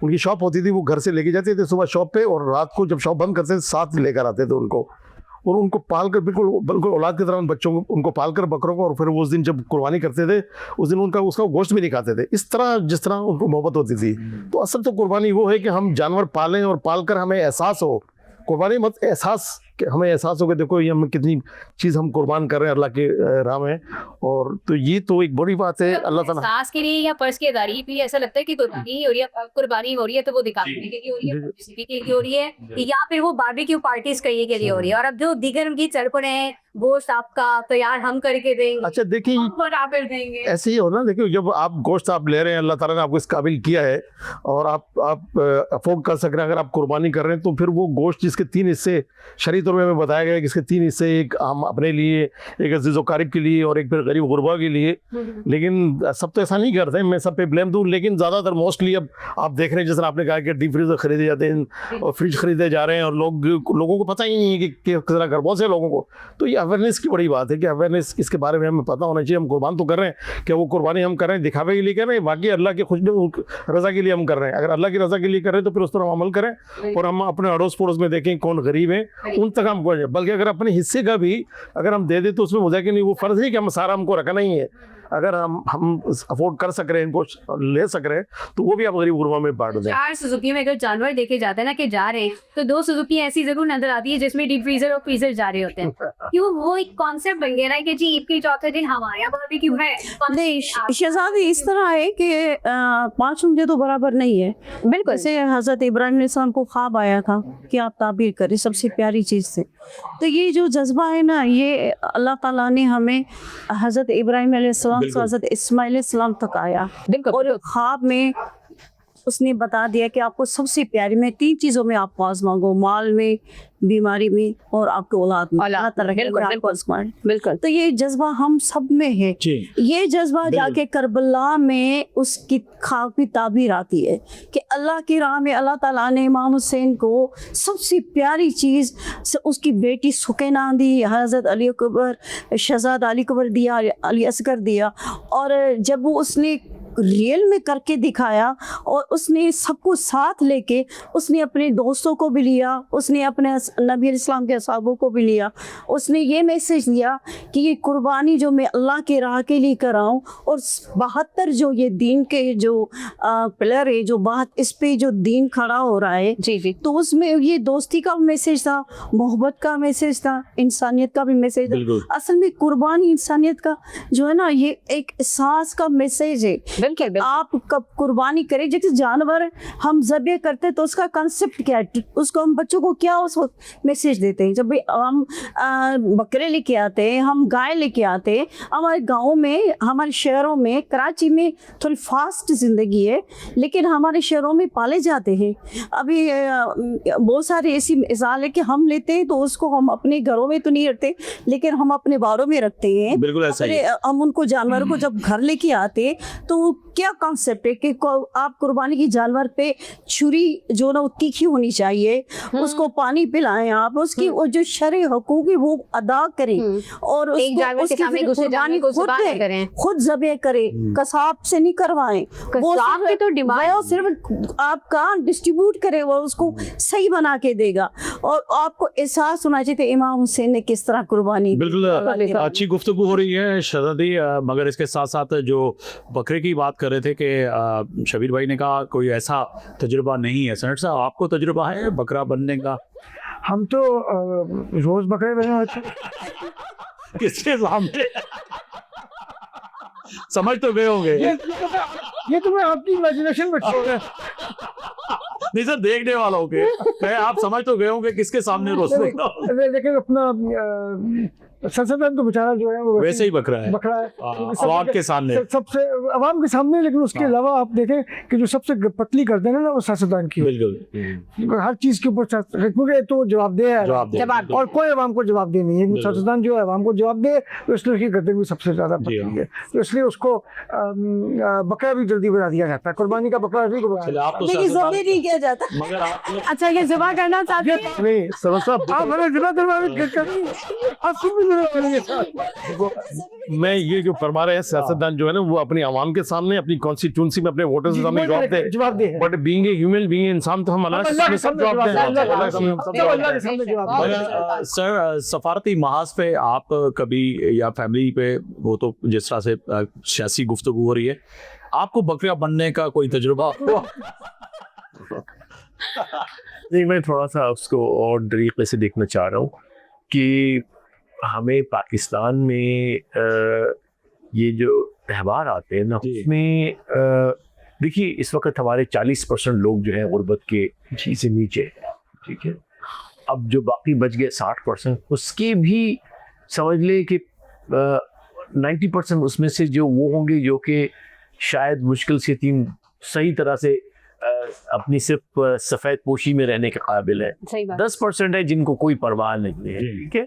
उनकी शॉप होती थी, वो घर से लेके जाते थे सुबह शॉप पे, और रात को जब शॉप बंद करते थे साथ लेकर आते थे उनको। और उनको पाल कर बिल्कुल बिल्कुल औलाद की तरह उन बच्चों को उनको पाल कर बकरों को, और फिर वो उस दिन जब कुर्बानी करते थे उस दिन उनका उसका गोश्त भी नहीं खाते थे, इस तरह जिस तरह उनको मोहब्बत होती थी। तो असल तो कुर्बानी वो है कि हम जानवर पालें और पाल कर हमें एहसास हो, कुर्बानी मत एहसास कि हमें एहसास हो कि देखो ये हम कितनी चीज़ हम कुर्बान कर रहे हैं अल्लाह के राह में। और तो ये तो एक बड़ी बात है अल्लाह ताला। एहसास के लिए या पर्स के दारी भी ऐसा लगता है कि कुर्बानी हो रही है, कुर्बानी हो रही है तो वो दिखाने के लिए हो रही है, publicity के लिए हो रही है, या फिर वो बारबेक्यू पार्टीज के लिए हो रही है। और अब जो दीगर उनकी सड़कों हैं गोश्त आपका तैयार हम करके देंगे, अच्छा देखिए और आप फिर देंगे, ऐसे ही हो ना, देखिए जब आप गोश्त आप ले रहे हैं, अल्लाह ताला ने आपको इस काबिल किया है और आप अफोर्ड कर सक रहे हैं, अगर आप कुर्बानी कर रहे हैं तो फिर वो गोश्त जिसके 3 हिस्से शरई तौर में बताया गया है कि इसके 3 हिस्से, एक हम अपने लिए, एक अजीज़ क़रीब के लिए और एक फिर गरीब गुरबा के लिए। लेकिन सब तो ऐसा नहीं करते, मैं सब पे ब्लेम दूँ, लेकिन ज़्यादातर मोस्टली अब आप देख रहे हैं जिस तरह आपने कहा कि डीप फ्रीजर खरीदे जाते हैं और फ्रिज खरीदे जा रहे हैं और लोगों को पता ही नहीं है कि किस तरह कर, बहुत से लोगों को। तो ये अवेयरनेस की बड़ी बात है कि अवेयरनेस इसके बारे में हमें पता होना चाहिए। हम कुर्बान तो कर रहे हैं कि वो कुर्बानी हम कर रहे हैं दिखावे के लिए कर रहे हैं, बाकी अल्लाह की खुश रज़ा के लिए हम कर रहे हैं। अगर अल्लाह की रज़ा के लिए कर रहे हैं तो फिर उस तरह हम अमल करें और हम अपने अड़ोस पड़ोस में देखें कौन गरीब है, उन तक हम पहुँचे। बल्कि अगर अपने हिस्से का भी अगर हम दे दें तो उसमें मुझे कि नहीं, वो फ़र्ज़ है कि हम सारा हमको रखना ही है। अगर हम अफोर्ड कर सक रहे हैं, इनको ले सक रहे हैं, तो वो भी आप गरीब गुरबा में बांट दें। 4 सुजुकी में अगर जानवर देखे जाते हैं ना कि जा रहे हैं, तो 2 सुजुकी ऐसी जरूर नजर आती है जिसमें डीप फ्रीजर और फ्रीजर जा रहे होते हैं। क्यों वो एक कॉन्सेप्ट बन गया ना कि जी ईद के चौथे दिन हमारे यहाँ बारबेक्यू है। नहीं, शहजादी इस तरह है कि 5 उंगलियां तो बराबर नहीं है। बिल्कुल। जैसे हज़रत इब्राहिम अलैहिस्सलाम को ख्वाब आया था कि आप ताबीर करें सबसे प्यारी चीज़ से। तो ये जो जज्बा है ना, ये अल्लाह ताला ने हमें हज़रत इब्राहिम अलैहिस्सलाम से हज़रत इस्माइल अलैहिस्सलाम तक आया और ख्वाब में उसने बता दिया कि आपको सबसे प्यारी, मैं 3 चीज़ों में आप पास मांगो, माल में, बीमारी में और आपके औलाद में। अल्लाह ताला ने आपको आज़माया। बिल्कुल। तो ये जज्बा हम सब में है। ये जज्बा जाके करबला में उसकी ख्वाब की ताबीर आती है कि अल्लाह की राह में अल्लाह ताला ने इमाम हुसैन को सबसे प्यारी चीज़ उसकी बेटी सुकैना दी, हज़रत अली अकबर, शहजादा अली अकबर दिया, अली असगर दिया। और जब वो उसने रियल में करके दिखाया और उसने सबको साथ लेके, उसने अपने दोस्तों को भी लिया, उसने अपने नबी इस्लाम के असहाबों को भी लिया, उसने ये मैसेज दिया कि ये कुर्बानी जो मैं अल्लाह के राह के लिए कराऊं और 72 जो ये दीन के जो पिलर है, जो बात इस पे जो दीन खड़ा हो रहा है, जी जी, तो उसमें ये दोस्ती का मैसेज था, मोहब्बत का मैसेज था, इंसानियत का भी मैसेज था। असल में कुर्बानी इंसानियत का जो है ना, ये एक एहसास का मैसेज है। आप कब कुर्बानी करें, जैसे जानवर हम ज़बह करते तो उसका कंसेप्ट क्या है, उसको हम बच्चों को क्या उस वक्त मैसेज देते हैं। जब हम बकरे लेके आते हैं, हम गाय लेके आते हैं, हमारे गाँव में, हमारे शहरों में, कराची में थोड़ी फास्ट ज़िंदगी है, लेकिन हमारे शहरों में पाले जाते हैं। अभी बहुत सारी ऐसी मिसाल है कि हम लेते हैं तो उसको हम अपने घरों में तो नहीं रखते, लेकिन हम अपने बारों में रखते हैं। बिल्कुल ऐसा ही है। हम उनको जानवरों को जब घर लेके आते तो क्या कॉन्सेप्ट है कि आप कुर्बानी की जानवर पे छुरी जो ना वो तीखी होनी चाहिए, उसको पानी पिलाएं आप, उसकी वो जो शरई हुकूक है वो अदा करें और एक जानवर के सामने दूसरे जानवर को ज़िबा ना करें, खुद ज़बह करें, कसाब से नहीं करवाएं। वो कसाब की तो डिमांड, वो सिर्फ आपका डिस्ट्रीब्यूट करे, वो उसको सही बना के देगा। और आपको एहसास होना चाहिए इमाम हुसैन ने किस तरह कुर्बानी। बिल्कुल अच्छी गुफ्तगू हो रही है शहजादी, मगर इसके साथ साथ जो बकरे की बात कर रहे थे कि शबीर भाई ने कहा कोई ऐसा तजुर्बा नहीं है। सनट साहब आपको तजुर्बा है बकरा बनने का? हम तो रोज बकरे बने होते हैं। किसके सामने? समझ तो गए होंगे। ये तो मैं आपकी इमेजिनेशन में छोड़ रहा नहीं सर, देखने वालों के आप समझ तो गए होंगे किसके सामने रोस्ते का। लेकिन अपना संसद तो बेचारा जो है वो वैसे ही बकरा है अवाम के सामने, सबसे अवाम के सामने। लेकिन उसके अलावा आप देखें कि जो सबसे पतली गर्दन है ना वो सियासतदान की, बिल्कुल हर चीज के ऊपर क्योंकि तो जवाबदेह है और कोई अवाम को जवाबदेह नहीं है। सियासतदान जो है अवाम को जवाब दे तो इसलिए उसकी गर्दन भी सबसे ज्यादा पतली है, तो इसलिए उसको बकरा भी जल्दी बना दिया जाता है। कुर्बानी का बकरा भी नहीं किया जाता। अच्छा ये ज़िबा करना चाहते हैं? नहीं समझ साहब, आप हमें जिला दरबार में मैं ये जो फरमा रहे हैं सियासतदान जो है ना वो अपनी आवाम के सामने अपनी कॉन्स्टिट्यूंसी में अपने वोटर्स के सामने जवाब दे है। But being a human being इंसान तो हम अल्लाह के सामने सब जवाब दें अल्लाह के सामने जवाब दें। सर सफारती महाज पे आप कभी या फैमिली पे वो तो जिस तरह से सियासी गुफ्तगू हो रही है, आपको बकरिया बनने का कोई तजुर्बा? नहीं, मैं थोड़ा सा उसको और तरीके से देखना चाह रहा हूँ कि हमें पाकिस्तान में ये जो त्यौहार आते हैं ना जी। उसमें देखिए इस वक्त हमारे 40% लोग जो हैं गुर्बत के से नीचे हैं, ठीक है। अब जो बाकी बच गए 60% उसके भी समझ लें कि 90% उसमें से जो वो होंगे जो कि शायद मुश्किल से सही तरह से अपनी सिर्फ सफ़ेद पोशी में रहने के काबिल है। सही बात। 10% है जिनको कोई परवाह नहीं है, ठीक है।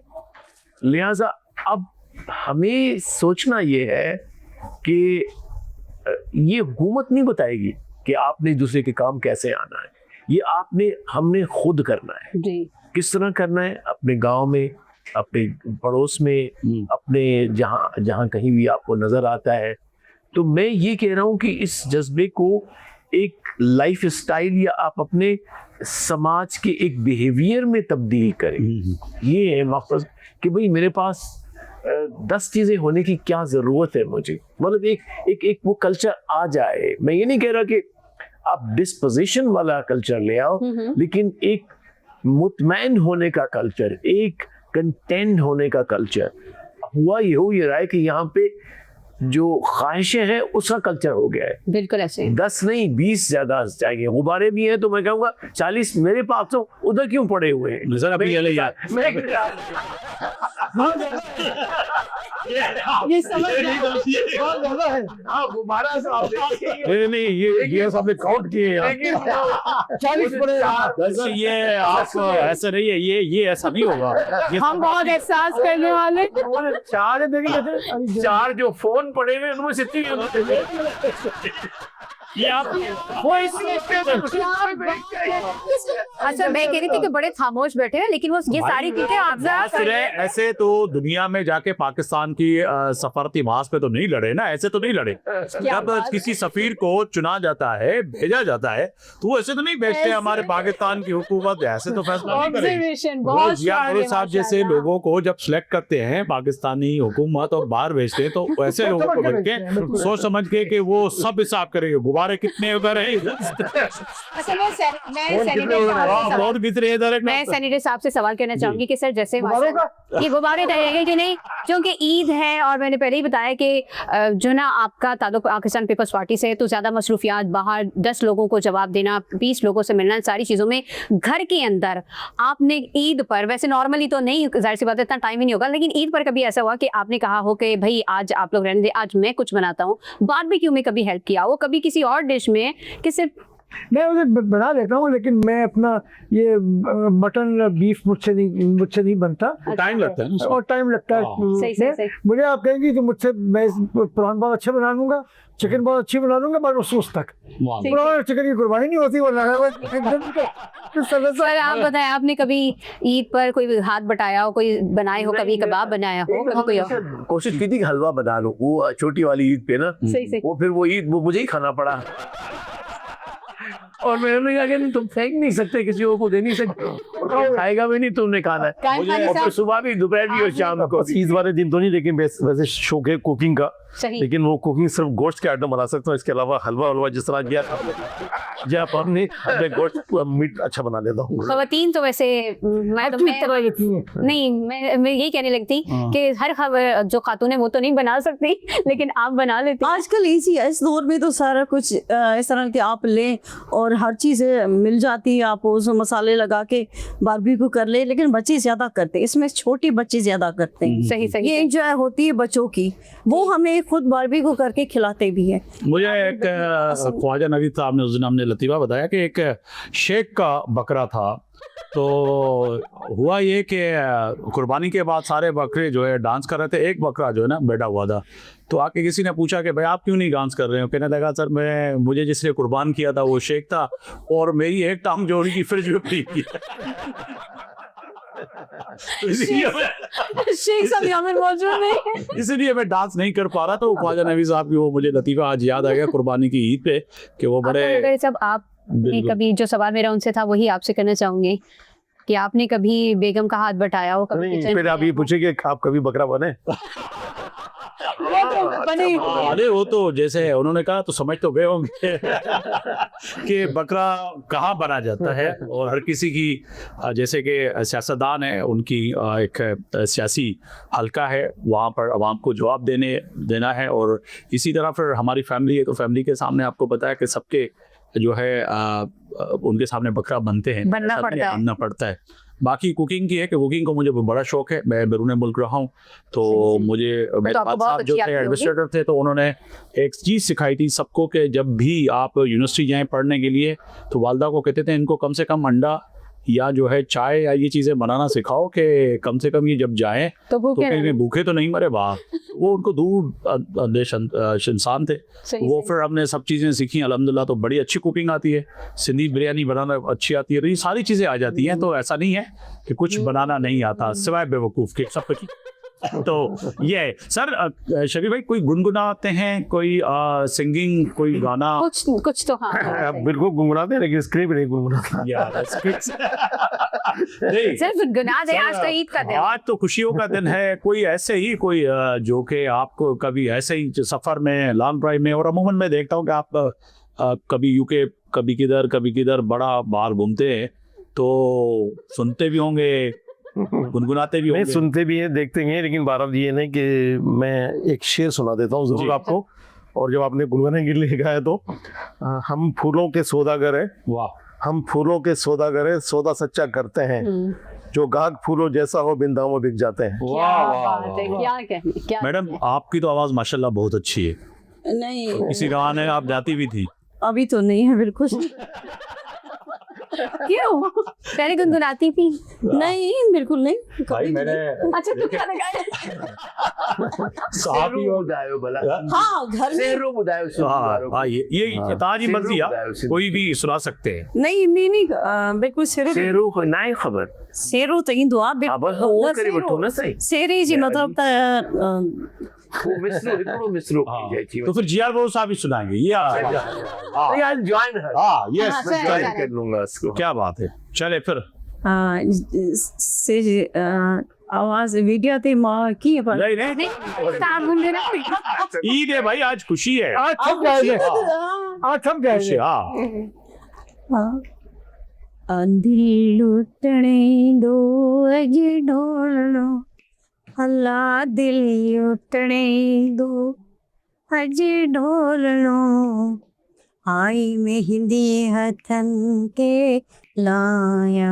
लिहाजा अब हमें सोचना ये है कि ये हुकूमत नहीं बताएगी कि आपने दूसरे के काम कैसे आना है, ये हमने खुद करना है। जी। किस तरह करना है? अपने गांव में, अपने पड़ोस में, अपने जहां कहीं भी आपको नजर आता है। तो मैं ये कह रहा हूं कि इस जज्बे को एक लाइफ स्टाइल या आप अपने समाज के एक बिहेवियर में तब्दील करें। ये है मकसद कि भाई मेरे पास 10 चीजें होने की क्या जरूरत है मुझे, मतलब एक वो कल्चर आ जाए। मैं ये नहीं कह रहा कि आप डिस्पोजिशन वाला कल्चर ले आओ, लेकिन एक मुतमैन होने का कल्चर, एक कंटेंट होने का कल्चर। हुआ ये हो ये रहा है कि यहाँ पे जो ख्वाहिशें हैं उसका कल्चर हो गया है। बिल्कुल ऐसे। 10 नहीं 20 ज्यादा चाहिए। गुब्बारे भी हैं तो मैं कहूँगा 40 मेरे पास तो उधर क्यों पड़े हुए हैं? सर अभी ये ले यार ये समझ बहुत ज्यादा है। हाँ गुब्बारा नहीं ये सबने काउंट किए यार। 40 पड़े सर ये आप ऐसा नहीं है, ये ऐसा नहीं होगा। ये हम बहुत एहसास करने वाले। 4 जो फोन पड़े हुए उनमें से 3 ये आप वो इसलिए अच्छा, मैं कह रही थी कि बड़े खामोश बैठे हैं, लेकिन वो ये सारी चीजें ऑब्जर्व कर रहे हैं। ऐसे तो दुनिया में जाके पाकिस्तान की सफारती महाज पे तो नहीं लड़े ना, ऐसे तो नहीं लड़े। जब किसी सफीर को चुना जाता है, भेजा जाता है, तो वो ऐसे तो नहीं भेजते हमारे पाकिस्तान की हुकूमत ऐसे तो फैसला नहीं करेगी। ऑब्जर्वेशन वो बहुत जिया शानदार गुरु है, साहब जैसे माशाल्लाह। लोगों को जब सिलेक्ट करते हैं पाकिस्तानी हुकूमत और बाहर भेजते हैं, तो ऐसे लोगों को भेज के सोच समझ के कि वो सब हिसाब करेंगे गुब्बारे कितने उधर है, अच्छा, मैं सैनिटर साहब से बहुत कितने इधर है। मैं सैनिटर साहब से सवाल करना चाहूंगी कि सर जैसे ये गुब्बारे रहेंगे कि नहीं, क्योंकि ईद है और मैंने पहले ही बताया कि जो ना आपका ताल्लुक पाकिस्तान पीपल्स पार्टी से है, तो ज़्यादा मसरूफियात, बाहर 10 लोगों को जवाब देना, 20 लोगों से मिलना, सारी चीज़ों में घर के अंदर आपने ईद पर, वैसे नॉर्मली तो नहीं, जाहिर सी बात है इतना टाइम ही नहीं होगा, लेकिन ईद पर कभी ऐसा हुआ कि आपने कहा हो कि भाई आज आप लोग रहने दे, आज मैं कुछ बनाता हूँ, बारबेक्यू में कभी हेल्प किया हो, कभी किसी और डिश में, कि सिर्फ मैं उसे बना लेता हूँ, लेकिन मैं अपना ये मटन बीफ मुझसे नहीं बनता टाइम लगता है ना और टाइम लगता है। सही। मुझे आप कहेंगे तो मुझसे मैं प्रॉन बहुत अच्छा बना लूंगा, चिकन बहुत अच्छी बना लूंगा, बस उस तक प्रॉन चिकन की कुर्बानी नहीं होती। सर आप बताएं, आपने कभी ईद पर कोई हाथ बटाया हो, कोई बनाए हो, कभी कबाब बनाया हो, कोई और? कोशिश की थी कि हलवा बना लूं, वो छोटी वाली ईद पे ना, सही। वो फिर वो ईद वो मुझे ही खाना पड़ा। और मैंने कहा कि तुम फेंक नहीं सकते, किसी को दे नहीं सकते, खाएगा भी नहीं, तुमने खाना है। और फिर सुबह भी, दोपहर भी और शाम को। ईद वाले दिन तो नहीं, लेकिन वैसे शौक है कुकिंग का, सही। लेकिन वो कुकिंग सिर्फ गोश्त के आइटम बना सकता हूँ, इसके अलावा हलवा जिस तरह किया जब अपने गोश्त मीट अच्छा बना लेता हूँ। खवातीन तो वैसे मैं यही कहने लगती कि हर जो खातून है वो तो नहीं बना सकती, लेकिन आप बना लेते। आजकल इजी है, इस दौर में तो सारा कुछ इस तरह के आप लें और हर चीज़ मिल जाती है, आप उस मसाले लगा के बारबेक्यू कर ले। लेकिन बच्चे ज़्यादा करते हैं, इसमें छोटे बच्चे ज़्यादा करते हैं। सही ये एंजॉय होती है बच्चों की, वो हमें खुद बारबेक्यू करके खिलाते भी हैं। मुझे एक ख्वाजा नवीद साहब ने उस दिन हमने लतीफ़ा बताया कि एक शेख का बकरा था, तो हुआ ये कि कुर्बानी के बाद सारे बकरे जो है डांस कर रहे थे, एक बकरा जो है ना बैठा हुआ था, तो आके किसी ने पूछा कि भाई आप क्यों नहीं डांस कर रहे हो? कहने लगा सर मुझे जिसने कुर्बान किया था वो शेख था और मेरी एक टांग जोड़ी की फ्रिज में पड़ी है। तो शेख साहब यहाँ पर मौजूद नहीं है। इसलिए मैं डांस नहीं कर पा रहा। तो ख्वाजा नबी साहब की वो मुझे लतीफ़ा आज याद आ गया कुर्बानी की ईद पे कि वो बड़े अगर सब आपने बिल्कुल। कभी, जो सवाल मेरा उनसे था वही आपसे करना चाहूंगी कि आपने कभी बेगम का हाथ बटाया हो कभी नहीं, किचन पहले आप ये पूछे कि आप कभी बकरा बने? बने अरे वो तो जैसे उन्होंने कहा तो समझ तो गए होंगे कि बकरा कहाँ बना जाता है। और हर किसी की जैसे कि सियासतदान है, उनकी एक सियासी हल्का है, वहाँ पर अवाम को जवाब देना है। और इसी तरह फिर हमारी फैमिली है तो फैमिली के सामने आपको पता है कि सबके जो है उनके सामने बकरा बनते हैं, बनना ऐसा नहीं पड़ता है। बनना पड़ता है। बाकी कुकिंग की है कि कुकिंग को मुझे बड़ा शौक है, मैं बैरून मुल्क रहा हूँ तो सही। मुझे मेरे आपको पास बहुत साहब जो अच्छी थे आती होगी। एडमिनिस्ट्रेटर थे तो उन्होंने एक चीज़ सिखाई थी सबको कि जब भी आप यूनिवर्सिटी जाएं पढ़ने के लिए तो वालदा को कहते थे इनको कम से कम अंडा या जो है चाय या ये चीज़ें बनाना सिखाओ कि कम से कम ये जब जाएं तो तो भूखे कहीं रहना। भूखे तो नहीं मरे बाहर। वो उनको दूर अंदेश इंसान थे। सही, वो सही। फिर हमने सब चीज़ें सीखी अल्हम्दुलिल्लाह। तो बड़ी अच्छी कुकिंग आती है, सिंधी बिरयानी बनाना अच्छी आती है, तो ये सारी चीज़ें आ जाती हैं। तो ऐसा नहीं है कि कुछ बनाना नहीं आता सिवाय बेवकूफ़ के सब कुछ। तो ये है सर। शबीर भाई कोई गुनगुनाते हैं, कोई सिंगिंग, कोई गाना? कुछ तो हाँ आप बिल्कुल गुनगुनाते हैं लेकिन स्क्रिप्ट नहीं गुनगुनाता। यार नहीं, सिर्फ गुनाह दे, आज तो ईद का दिन। आज तो खुशियों का दिन है। कोई ऐसे ही कोई जो कि आपको कभी ऐसे ही सफर में लॉन्ग ड्राइव में, और अमूमन मैं देखता हूँ कि आप कभी यूके कभी किधर बड़ा बाहर घूमते हैं तो सुनते भी होंगे, गुनगुनाते भी नहीं, होंगे। सुनते भी हैं, देखते भी हैं, लेकिन बार ये नहीं कि मैं एक शेर सुना देता हूँ जी। जरूर आपको। और जब आपने गुनगुनाने के लिए गाया तो हम फूलों के सौदागर है, वाह, हम फूलों के सौदागर है, सौदा सच्चा करते हैं, जो गाहक फूलों जैसा हो बिन दामों बिक जाते हैं। क्या बात है, क्या कहने, क्या मैडम आपकी तो आवाज़ माशाल्लाह बहुत अच्छी है। नहीं, किसी गाने आप जाती भी थी? अभी तो नहीं है बिल्कुल। क्यों पहले गुनगुनाती थी? नहीं, बिल्कुल नहीं, भाई कभी मैंने नहीं। अच्छा तुम गाना गाए? साहबी और बुदायो भला हाँ, घर में शेरो बुदायो हाँ ये ताजी मर्जी शेरो है, बुदायो, शेरो। कोई भी सुना सकते हैं। नहीं, बिल्कुल शेरो शेरो को नाई खबर शेरो तो ईंदो आहे हा बस वो करे वठो न सही शेरे जी मतलब त वो मिसरो हिकिड़ो मिसरो हाँ, जाए थी तो फिर जीआर वो साहब ही सुनाएंगे ये। यार ज्वाइन है हाँ यस हाँ, सही, ज्वाइन सही। कर लूंगा उसको क्या बात है। चले फिर से आवाज वीडियो ते मां की पर नहीं नहीं नहीं साहब गुनगुना ईद है भाई, आज खुशी है। आज थम जाएंगे, आज थम खुशी, जाएंगे। हाँ अंधी लुटणे दो अज ढोलनो अल्लाह दिल लुटणे दो अज ढोलनो आई मेहंदी हथन के लाया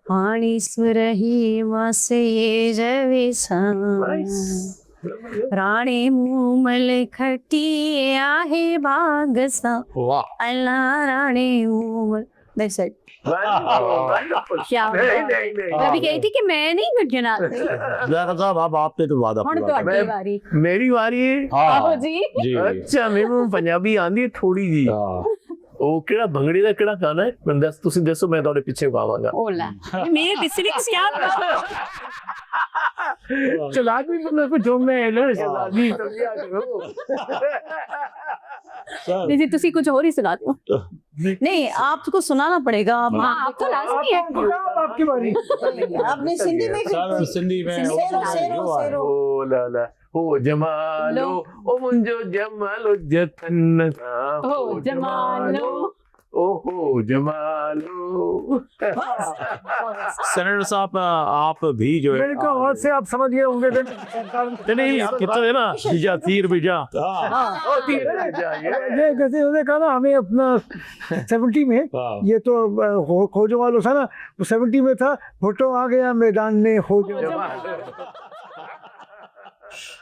पानी सुरही मासे रविसा राणे मूमल खटी आहे बाग सा वाह अल्लाह राणे मूमल That's it. क्या मैं भी कही थी कि मैं नहीं गुनगुनाती। ज़रा साहब अब आपने तो वादा ਹੁਣ पूरा कर ਤੁਹਾਡੀ ਵਾਰੀ मेरी वारी है हाँ ਆਹੋ ਜੀ जी अच्छा ਮੈਨੂੰ ਪੰਜਾਬੀ ਆਂਦੀ ਹੈ ਥੋੜੀ ਜੀ हाँ। ਉਹ ਕਿਹੜਾ ਭੰਗੜੀ ਦਾ ਕਿਹੜਾ ਗਾਣਾ ਹੈ ਮੈਨੂੰ ਦੱਸ ਤੁਸੀਂ ਦੱਸੋ ਮੈਂ ਤੁਹਾਡੇ ਪਿੱਛੇ ਗਾਵਾਂਗਾ ਉਹ ਲੈ ਮੇਰੇ ਬਿਸਰੀ ਕਿਸ ਯਾਦ चलाक भी मतलब कुछ जो मैं है ना चलाक भी समझिया करो नहीं जी ਤੁਸੀਂ कुछ और ही सुना दो। नहीं आपको सुनाना पड़ेगा आप हाँ आप तो लाजमी है। अब आपकी बारी। आपने सिंधी में सर सिंधी में शेरो शेरो शेरो ओ ला ला ओ जमालो ओ मुंजो जमालो जतन सा ओ जमालो ओ हो जमालो सेनेटर साहब आप भी जो है मेरे को आवाज से आप समझ गए होंगे कि नहीं कितना है ना बीजा तीर बीजा ओ तीर जाइए ये जैसे उन्होंने कहा ना हमें अपना 70 में हाँ। ये तो खोजो वालों था ना, वो 70 में था, भुट्टो आ गया मैदान में खोजो।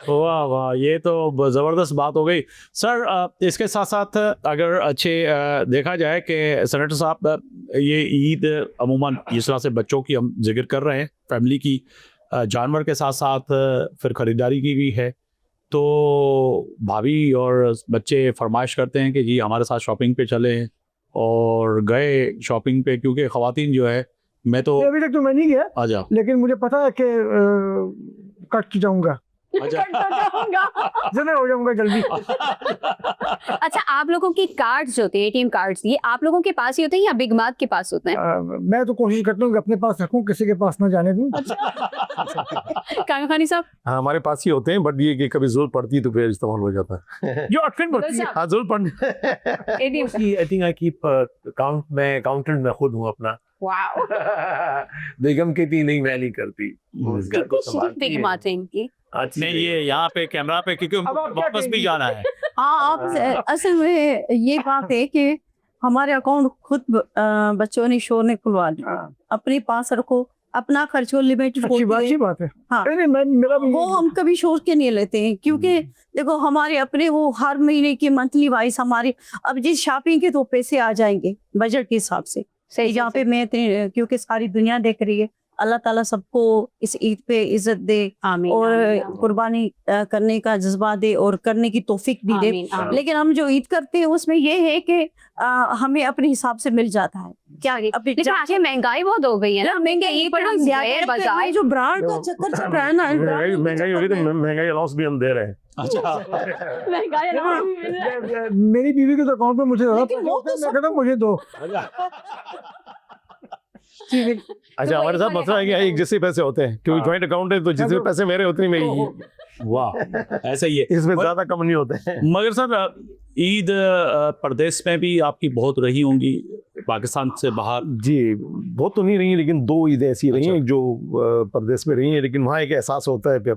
वाह वाह ये तो ज़बरदस्त बात हो गई सर। इसके साथ साथ अगर अच्छे देखा जाए कि सेनेटर साहब ये ईद अमूमन जिस तरह से बच्चों की हम जिक्र कर रहे हैं, फैमिली की, जानवर के साथ साथ फिर ख़रीदारी की भी है, तो भाभी और बच्चे फरमाइश करते हैं कि जी हमारे साथ शॉपिंग पे चलें, और गए शॉपिंग पे, क्योंकि ख़वातीन जो है मैं तो अभी तक तो मैं नहीं गया, आ जाओ लेकिन मुझे पता है कि कट जाऊंगा, अच्छा जल्दी हो जाऊंगा जल्दी। अच्छा, आप लोगों की कार्ड्स जो होते हैं, एटीएम कार्ड्स, ये आप लोगों के पास ही होते हैं या बिग मार्ट के पास होते हैं? मैं तो कोशिश करता हूँ कि अपने पास रखूं, किसी के पास ना जाने दूं। कामिल खानी साहब, हाँ हमारे पास ही होते हैं, बट ये कि कभी जरूरत पड़ती है तो फिर इस्तेमाल हो जाता है। जो अक्सर पड़ती है। हाँ जरूरत पड़ती ATM. I think I keep count, मैं अकाउंटेंट मैं खुद हूँ अपना। वाओ, बेगम कहती नहीं मैं नहीं करती, वो इस घर को संभालती बिग है। मार्ट है इनकी। अच्छी नहीं ये यहाँ पे कैमरा पे क्योंकि अब आप क्या वापस भी कहेंगी? जाना है। हाँ, आप असल में ये बात है कि हमारे अकाउंट खुद बच्चों ने शोर ने खुलवा दिया, हाँ, अपने पास रखो, अपना खर्च को लिमिट अच्छी बात है। हाँ। नहीं, मैं मेरा भी वो हम कभी शोर के नहीं लेते हैं, क्योंकि देखो हमारे अपने वो हर महीने की मंथली वाइज हमारी अब जिस शॉपिंग के तो पैसे आ जाएंगे बजट के हिसाब से। सही यहाँ पे मैं क्योंकि सारी दुनिया देख रही है, अल्लाह ताला सबको इस ईद पे इज्जत दे आमीन, और आमीन, कुर्बानी करने का जज्बा दे और करने की तौफीक भी दे। आमीन, आमीन। लेकिन हम जो ईद करते हैं उसमें ये है कि हमें अपने हिसाब से मिल जाता है। क्या अभी लेकिन आज ये महंगाई बहुत हो गई है ना, महंगाई ईद पर हम गए बाजार। जो ब्रांड का चक्कर चल रहा है ना, महंगाई होगी तो महंगाई अलाउंस भी हम दे रहे हैं। अच्छा महंगाई मेरी बीवी के तो अकाउंट में मुझे ज़्यादा लेकिन पैसे वो होते हैं, तो मैं कहता हूँ मुझे दो। अच्छा हमारे साथ मसला है कि एक जैसे पैसे होते हैं, क्योंकि जॉइंट अकाउंट है तो जितने पैसे मेरे उतनी मेरी, वाह ऐसा ही है। इसमें ज्यादा कम नहीं होते हैं। मगर सर ईद प्रदेश में भी आपकी बहुत रही होंगी, पाकिस्तान से बाहर। जी बहुत तो नहीं रही, लेकिन 2 ईदें ऐसी रही हैं जो प्रदेश में रही हैं, लेकिन वहाँ एक एहसास होता है, फिर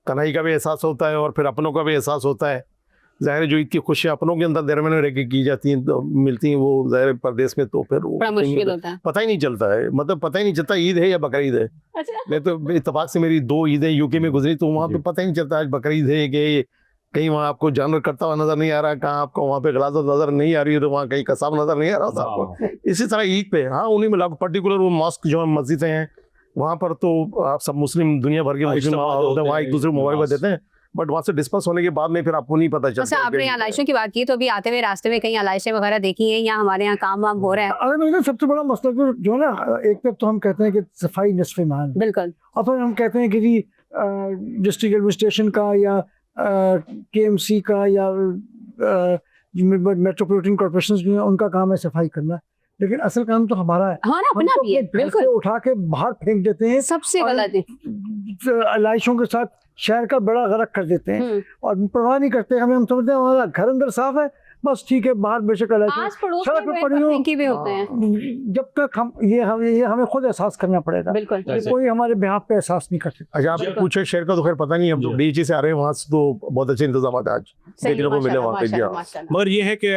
तन्हाई का भी एहसास होता है और फिर अपनों का भी एहसास होता है। ज़ाहिर है जो ईद की खुशियाँ अपनों के अंदर दरमियान में रह के की जाती हैं तो मिलती हैं, वो ज़ाहिर है प्रदेश में तो फिर वो बड़ा मुश्किल होता है। पता ही नहीं चलता है, मतलब पता ही नहीं चलता ईद है या बकरीद है। अच्छा, मैं तो इत्तेफाक से मेरी 2 ईदें यूके में गुजरी, तो वहाँ पे पता ही नहीं चलता आज बकरीद है कि कहीं वहाँ आपको जानवर करता हुआ नजर नहीं आ रहा, कहाँ आपको वहाँ पे गलाजत नजर नहीं आ रही है तो वहाँ कहीं कसाब नजर नहीं आ रहा था आपको। इसी तरह ईद पे हाँ उन्हीं में पर्टिकुलर वो मॉस्क जो है मस्जिदें हैं वहाँ पर तो आप सब मुस्लिम दुनिया भर के मुस्लिम वहाँ एक दूसरे को मुबारकबाद देते हैं, बट वहाँ से डिस्पर्स होने के बाद में फिर आपको नहीं पता अच्छा चलता। आपने यहाँ आलाइशों की बात की, तो अभी आते हुए रास्ते में कहीं आलाइशें वगैरह देखी हैं या हमारे यहाँ काम वाम हो रहा है? अगर मैं सबसे बड़ा मसला तो जो ना, एक तरफ तो हम कहते हैं कि सफाई निस्फ़ ईमान, बिल्कुल। और फिर हम कहते हैं कि जी डिस्ट्रिक्ट एडमिनिस्ट्रेशन का या KMC का या मेट्रोपॉलिटन कॉर्पोरेशन जो है उनका काम है सफाई करना, लेकिन असल काम तो हमारा है। हमारा हम अपना तो भी है, अपने घर से बिल्कुल उठा के बाहर फेंक देते हैं, सबसे और गलत है। आलाइशों के साथ शहर का बड़ा गरक कर देते हैं और परवाह नहीं करते। हम समझते हैं हमारा घर अंदर साफ है, बस ठीक है, बाहर बेशक आस पड़ोस सड़क में पे पड़ी हो, फेंके भी होते हैं। जब तक हम ये हमें खुद एहसास करना पड़ेगा, बिल्कुल ये कोई हमारे बिहाफ पे एहसास नहीं कर सकता। अच्छा आपने पूछे शहर का तो खैर पता नहीं, हम लोग डीजी से आ रहे हैं, वहाँ से तो बहुत अच्छे इंतजाम आज देखने को मिले वहाँ पे। जी हाँ। मगर ये है कि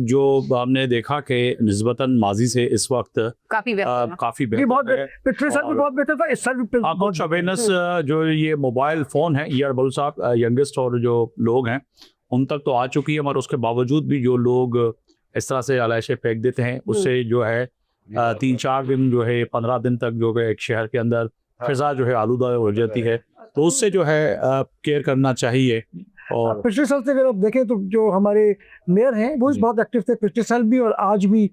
जो हमने देखा कि निस्बतन माजी से इस वक्त काफी बेहतर। काफी ये बहुत बेहतर है। पिछले साल भी बहुत बेहतर था, इस साल भी हाँ, कुछ अवेयरनेस जो ये मोबाइल फ़ोन है, ये बलूच साहब यंगेस्ट और जो लोग हैं उन तक तो आ चुकी है, मगर उसके बावजूद भी जो लोग इस तरह से आलाइशें फेंक देते हैं उससे जो है 3-4 दिन जो है 15 दिन तक जो है एक शहर के अंदर फिजा जो है आलूदा हो जाती है, तो उससे जो है केयर करना चाहिए। और पिछले साल से अगर आप देखें तो जो हमारे मेयर हैं वो जी। बहुत एक्टिव थे पिछले साल भी और आज भी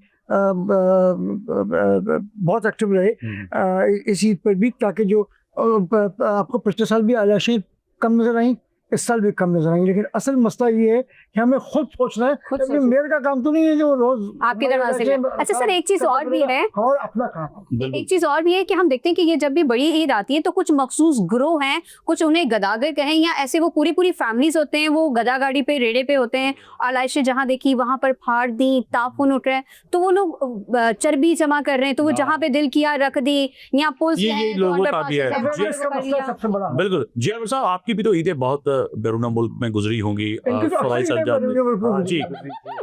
बहुत एक्टिव रहे इस ईद पर भी, ताकि जो आपको पिछले साल भी आलाइशें कम नजर आई, इस साल भी कम नजर आई, लेकिन असल मसला ये है कि हमें खुद सोचना है, खुद क्योंकि सोचना। मेयर का काम तो नहीं है जो रोज आपके दरवाजे में। अच्छा सर, एक चीज और भी है, और अपना काम एक चीज और भी है कि हम देखते हैं कि ये जब भी बड़ी ईद आती है तो कुछ मखसूस ग्रोह हैं, कुछ उन्हें गदागर कहें या ऐसे वो पूरी पूरी फैमिलीज होते हैं, वो गदा गाड़ी पे रेड़े पे होते हैं, आलाइशें जहाँ देखी वहां पर फाड़ दी, ताफुन उठ रहा है, तो वो लोग चर्बी जमा कर रहे हैं, तो वो जहाँ पे दिल किया रख दी या पुल्स ये लोगों का भी है। इसका मसला सबसे बड़ा है। बिल्कुल जी अमर साहब, आपकी भी तो ईदें बहुत बैरून मुल्क में गुजरी होंगी। इनकी तो फवाइद अक्सर सज्जाद ने- जी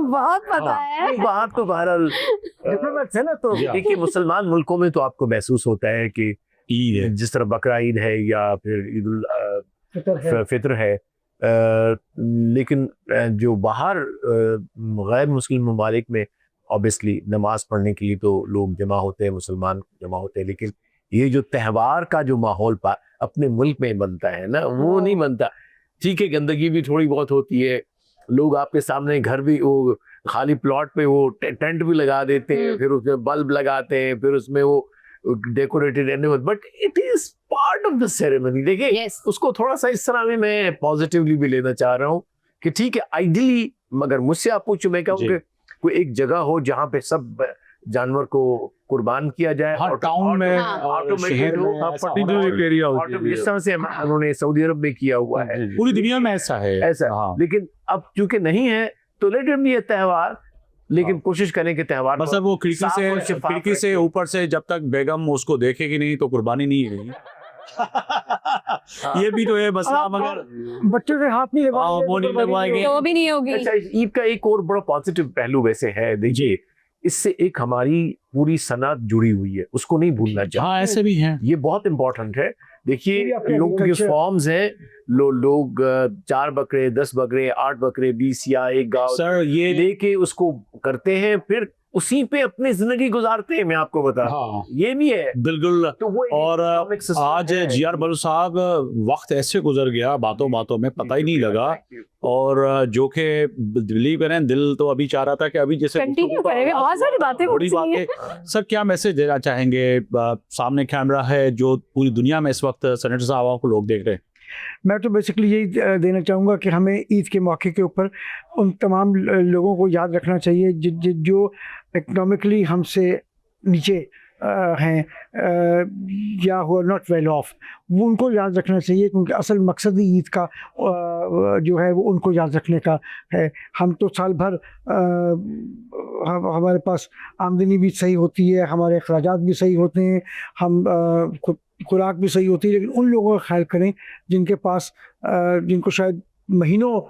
बहुत पता है। बात तो बहरहाल डिप्लोमेट्स है ना, तो जी। देखिए मुसलमान मुल्कों में तो आपको महसूस होता है कि ईद है। जिस तरह बकरा ईद है या फिर ईद उल फितर है। फितर है, लेकिन जो बाहर गैर मुस्लिम ममालिक में ऑब्वियसली नमाज पढ़ने के लिए तो लोग जमा होते हैं, मुसलमान जमा होते हैं, लेकिन ये जो त्यौहार का जो माहौल अपने मुल्क में बनता है ना, वो नहीं बनता। ठीक है, गंदगी भी थोड़ी बहुत होती है, लोग आपके सामने घर भी वो खाली प्लॉट पे वो टेंट भी लगा देते हैं, फिर उसमें बल्ब लगाते हैं, फिर उसमें वो decorated animal, but it is part of the ceremony. देखिए Yes. उसको थोड़ा सा इस तरह में मैं पॉजिटिवली भी लेना चाह रहा हूँ कि ठीक है, आइडियली मगर मुझसे आप पूछो, मैं कहूँगा कोई एक जगह हो जहाँ पे सब जानवर को कुर्बान किया जाए, हर टाउन में हाँ। और Automated शहर हो, में हाँ, ऐसा पर्टिकुलर होना एक चाहिए। एरिया होती है। जिस तरह से उन्होंने सऊदी अरब में किया हुआ है, जी, जी। पूरी दुनिया में ऐसा है। ऐसा। हाँ। लेकिन अब चूंकि नहीं है तो लेट इट बी त्योहार, लेकिन हाँ। कोशिश करें कि त्योहार मतलब वो खिड़की साफ और से शफाफ खिड़की से रखें। ऊपर से जब तक बेगम उसको देखेगी नहीं तो कुर्बानी नहीं है। ये भी तो है मसला, आप- मगर बच्चों के हाथ नहीं हाँ, वो नहीं लगवाएंगे। तो वो भी नहीं होगी। अच्छा, ईद का एक और बड़ा पॉजिटिव पहलू वैसे है, देखिए इससे एक हमारी पूरी सनत जुड़ी हुई है, उसको नहीं भूलना चाहिए। हाँ ऐसे भी हैं। ये बहुत इंपॉर्टेंट है। देखिए ये भी आपके लोगों के agriculture- फॉर्म्स हैं, लोग 4 बकरे, 10 बकरे, 8 बकरे, 20 या एक गाँव सर ये लेके उसको करते हैं, फिर उसी पे अपनी जिंदगी गुजारते हैं। मैं आपको बता, हाँ ये भी है। बिल्कुल। तो वो एक और economic system आज है। जीआर बलू साहब, वक्त ऐसे गुजर गया बातों बातों में, पता ही नहीं लगा। और जो कि बिलीव करें, दिल तो अभी चाह रहा था कि अभी जैसे कंटिन्यू करेंगे, बहुत सारी बातें बड़ी पूछनी है। बातें। सर क्या मैसेज देना चाहेंगे? सामने कैमरा है, जो पूरी दुनिया में इस वक्त सेनेटर साहब को लोग देख रहे हैं। मैं तो बेसिकली यही देना चाहूँगा कि हमें ईद के मौके के ऊपर उन तमाम लोगों को याद रखना चाहिए जो इकोनॉमिकली हमसे नीचे हैं या who are not well off, वो उनको याद रखना चाहिए, क्योंकि असल मकसद ही ईद का जो है वो उनको याद रखने का है। हम तो साल भर हमारे पास आमदनी भी सही होती है, हमारे अखराजात भी सही होते हैं, हम खुराक भी सही होती है, लेकिन उन लोगों का ख्याल करें जिनके पास जिनको शायद महीनों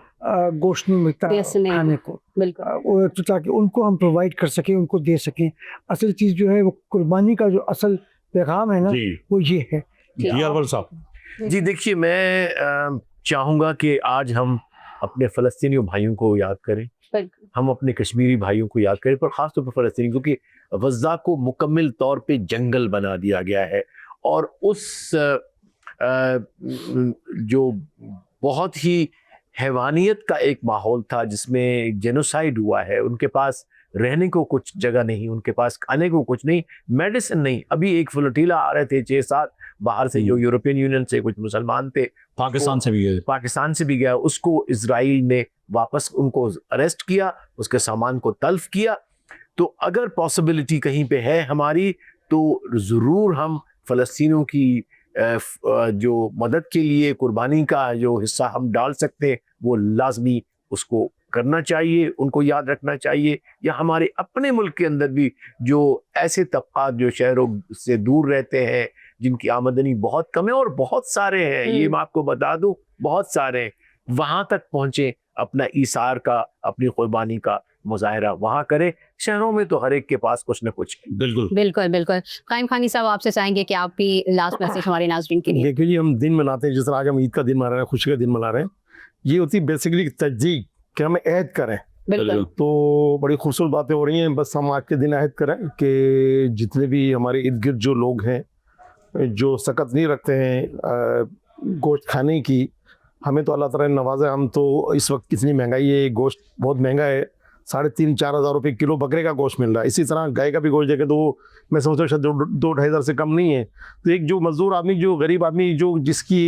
गोश्त नहीं मिलता Yes, नहीं। खाने को, बिल्कुल। तो ताकि उनको हम प्रोवाइड कर सकें, उनको दे सकें। असल चीज़ जो है वो कुर्बानी का जो असल पैगाम है ना, जी वो ये है। जीआर बलू साहब। जी देखिए, मैं चाहूँगा कि आज हम अपने फ़लस्तीनी भाइयों को याद करें, बिल्कुल। हम अपने कश्मीरी भाइयों को याद करें, पर ख़ास तौर पर फ़लस्तीनी, क्योंकि गज़ा को मुकम्मल तौर पे जंगल बना दिया गया है। और उस जो बहुत ही हैवानियत का एक माहौल था, जिसमें जेनोसाइड हुआ है, उनके पास रहने को कुछ जगह नहीं, उनके पास खाने को कुछ नहीं, मेडिसिन नहीं। अभी एक फ्लोटीला आ रहे थे 6-7 बाहर से, जो यूरोपियन यूनियन से, कुछ मुसलमान थे, पाकिस्तान से भी है। पाकिस्तान से भी गया, उसको इजराइल ने वापस उनको अरेस्ट किया, उसके सामान को तल्फ किया। तो अगर पॉसिबिलिटी कहीं पे है हमारी, तो ज़रूर हम फ़लस्तीनियों की जो मदद के लिए कुर्बानी का जो हिस्सा हम डाल सकते हैं, वो लाजमी उसको करना चाहिए, उनको याद रखना चाहिए। या हमारे अपने मुल्क के अंदर भी जो ऐसे तबक़ात जो शहरों से दूर रहते हैं, जिनकी आमदनी बहुत कम है, और बहुत सारे हैं, ये मैं आपको बता दूं, बहुत सारे हैं, वहाँ तक पहुँचे, अपना ईसार का, अपनी कुर्बानी का मुजाहरा वहाँ करें। शहरों में तो हर एक के पास कुछ न कुछ। बिल्कुल बिल्कुल बिल्कुल। कायम खानी साहब, आपसे चाहेंगे कि आप भी लास्ट मैसेज हमारे नाज़रीन के लिए। देखिए जी, हम दिन मनाते हैं, जिस तरह आज हम ईद का दिन मना रहे हैं, खुशी का दिन मना रहे हैं, ये होती है बेसिकली तजदीद कि हम ऐद करें। बिल्कुल। तो बड़ी खूबसूरत बातें हो रही हैं। बस हम आज के दिन ऐद करें कि जितने भी हमारे इर्द गिर्द जो लोग हैं, जो सकत नहीं रखते हैं गोश्त खाने की, हमें तो अल्लाह ताला ने नवाजा। हम तो इस वक्त कितनी महंगाई है, गोश्त बहुत महंगा है, 3,500-4 हज़ार रुपये किलो बकरे का गोश्त मिल रहा है। इसी तरह गाय का भी गोश्त देखें तो वो मैं समझता हूँ शायद 2-2.5 हज़ार से कम नहीं है। तो एक जो मजदूर आदमी, जो गरीब आदमी, जो जिसकी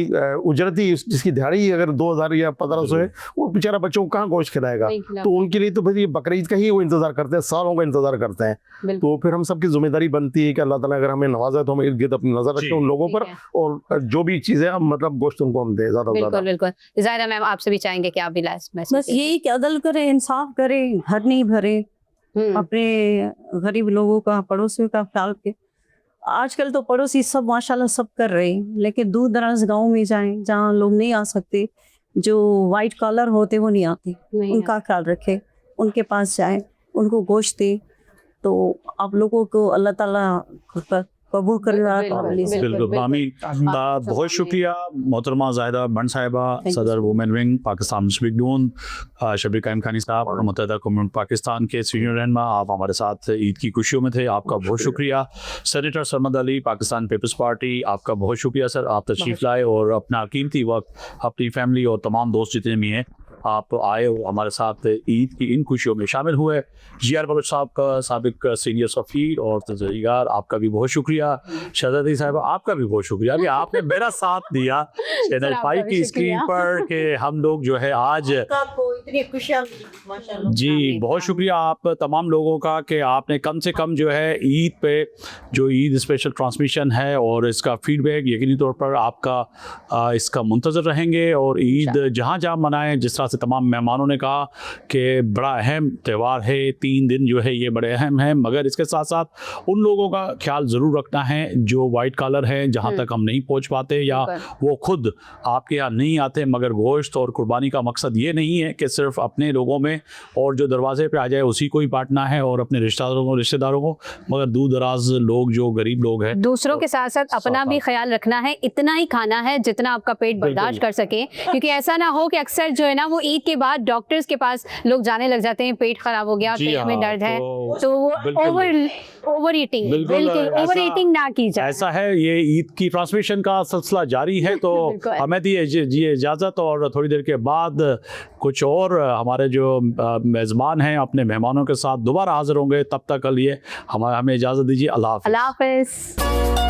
उजरती, जिसकी दिहाड़ी अगर 2,000 या 1,500 है, वो बेचारा बच्चों को कहाँ गोश्त खिलाएगा? तो उनके लिए तो फिर ये बकरीद का ही वो इंतज़ार करते हैं, सालों का इंतज़ार करते हैं। तो फिर हम सबकी जिम्मेदारी बनती है कि अल्लाह ताला अगर हमें नवाजा तो हम इर्द गिर्द अपनी नज़र रखें उन लोगों पर, और जो भी चीज़ें हम मतलब गोश्त उनको हम दें ज़्यादा से ज़्यादा। बिल्कुल बिल्कुल। ज़ाहिरा मैम, आपसे भी चाहेंगे कि आप भी लास्ट मैसेज। बस यही कि अदल करे, इंसाफ करे, घर नहीं भरे, अपने गरीब लोगों का, पड़ोसियों का ख्याल के। आजकल तो पड़ोसी सब माशाल्लाह सब कर रहे हैं, लेकिन दूर दराज गांव में जाएं जहाँ लोग नहीं आ सकते, जो वाइट कॉलर होते वो नहीं आते, उनका ख्याल रखे, उनके पास जाएं, उनको गोश्त दे, तो आप लोगों को अल्लाह ताला कबूल करेगा। बिल्कुल मामी, बहुत शुक्रिया मोहतरमा ज़ाहिदा बंड साहिबा, सदर वुमेन विंग पाकिस्तान मुस्लिम नून, शबीर कायम खानी साहब और मुत्तहिदा कौम पाकिस्तान के सीनियर रहनुमा, आप हमारे साथ ईद की खुशियों में थे, आपका बहुत शुक्रिया। सेनेटर सरमद अली, पाकिस्तान पीपल्स पार्टी, आपका बहुत शुक्रिया सर, आप तशरीफ़ लाए और अपना कीमती वक्त अपनी फैमिली और तमाम दोस्त जितने भी हैं आप आए हो हमारे साथ ईद की इन खुशियों में शामिल हुए। जीआर बलोच साहब का साबिक सीनियर सफ़ीर और तजरीगार, आपका भी बहुत शुक्रिया। शहजादी साहब आपका भी बहुत शुक्रिया, अभी आपने मेरा साथ दिया चैनल आपका 5 भी की स्क्रीन शुक्रिया। पर कि हम लोग जो है आज आपको इतनी खुशियाँ माशाल्लाह। जी बहुत शुक्रिया आप तमाम लोगों का कि आपने कम से कम जो है ईद पे जो ईद स्पेशल ट्रांसमिशन है और इसका फीडबैक यकीनी तौर पर आपका इसका मुंतज़र रहेंगे। और ईद जहाँ जहाँ मनाएं, जिस तरह से तमाम मेहमानों ने कहा कि बड़ा अहम त्यौहार है, 3 दिन जो है ये बड़े अहम हैं, मगर इसके साथ साथ उन लोगों का ख्याल ज़रूर रखना है जो वाइट कॉलर हैं, जहाँ तक हम नहीं पहुँच पाते या वो खुद आपके यहाँ नहीं आते। मगर गोश्त और कुर्बानी का मकसद ये नहीं है कि सिर्फ अपने लोगों में और जो दरवाजे पे आ जाए उसी को ही बांटना है और अपने रिश्तेदारों को, मगर दूर दराज लोग जो गरीब लोग हैं दूसरों के साथ साथ अपना भी ख्याल रखना है। इतना ही खाना है जितना आपका पेट बर्दाश्त कर सके, क्योंकि ऐसा ना हो कि अक्सर जो है ना वो ईद के बाद डॉक्टर्स के पास लोग जाने लग जाते हैं, पेट खराब हो गया, जी पेट में हाँ, दर्द है, तो तो वो बिल्कुल। ओवर ईटिंग बिल्कुल ओवर ईटिंग ना की जाए। ऐसा है, ये ईद की ट्रांसमिशन का सिलसिला जारी है, तो बिल्कुल। हमें दिए इजाज़त और थोड़ी देर के बाद कुछ और हमारे जो मेज़बान हैं अपने मेहमानों के साथ दोबारा हाजिर होंगे। तब तक के लिए हमें इजाज़त दीजिए। अल्लाह हाफ़िज़। अल्लाह हाफ़िज़।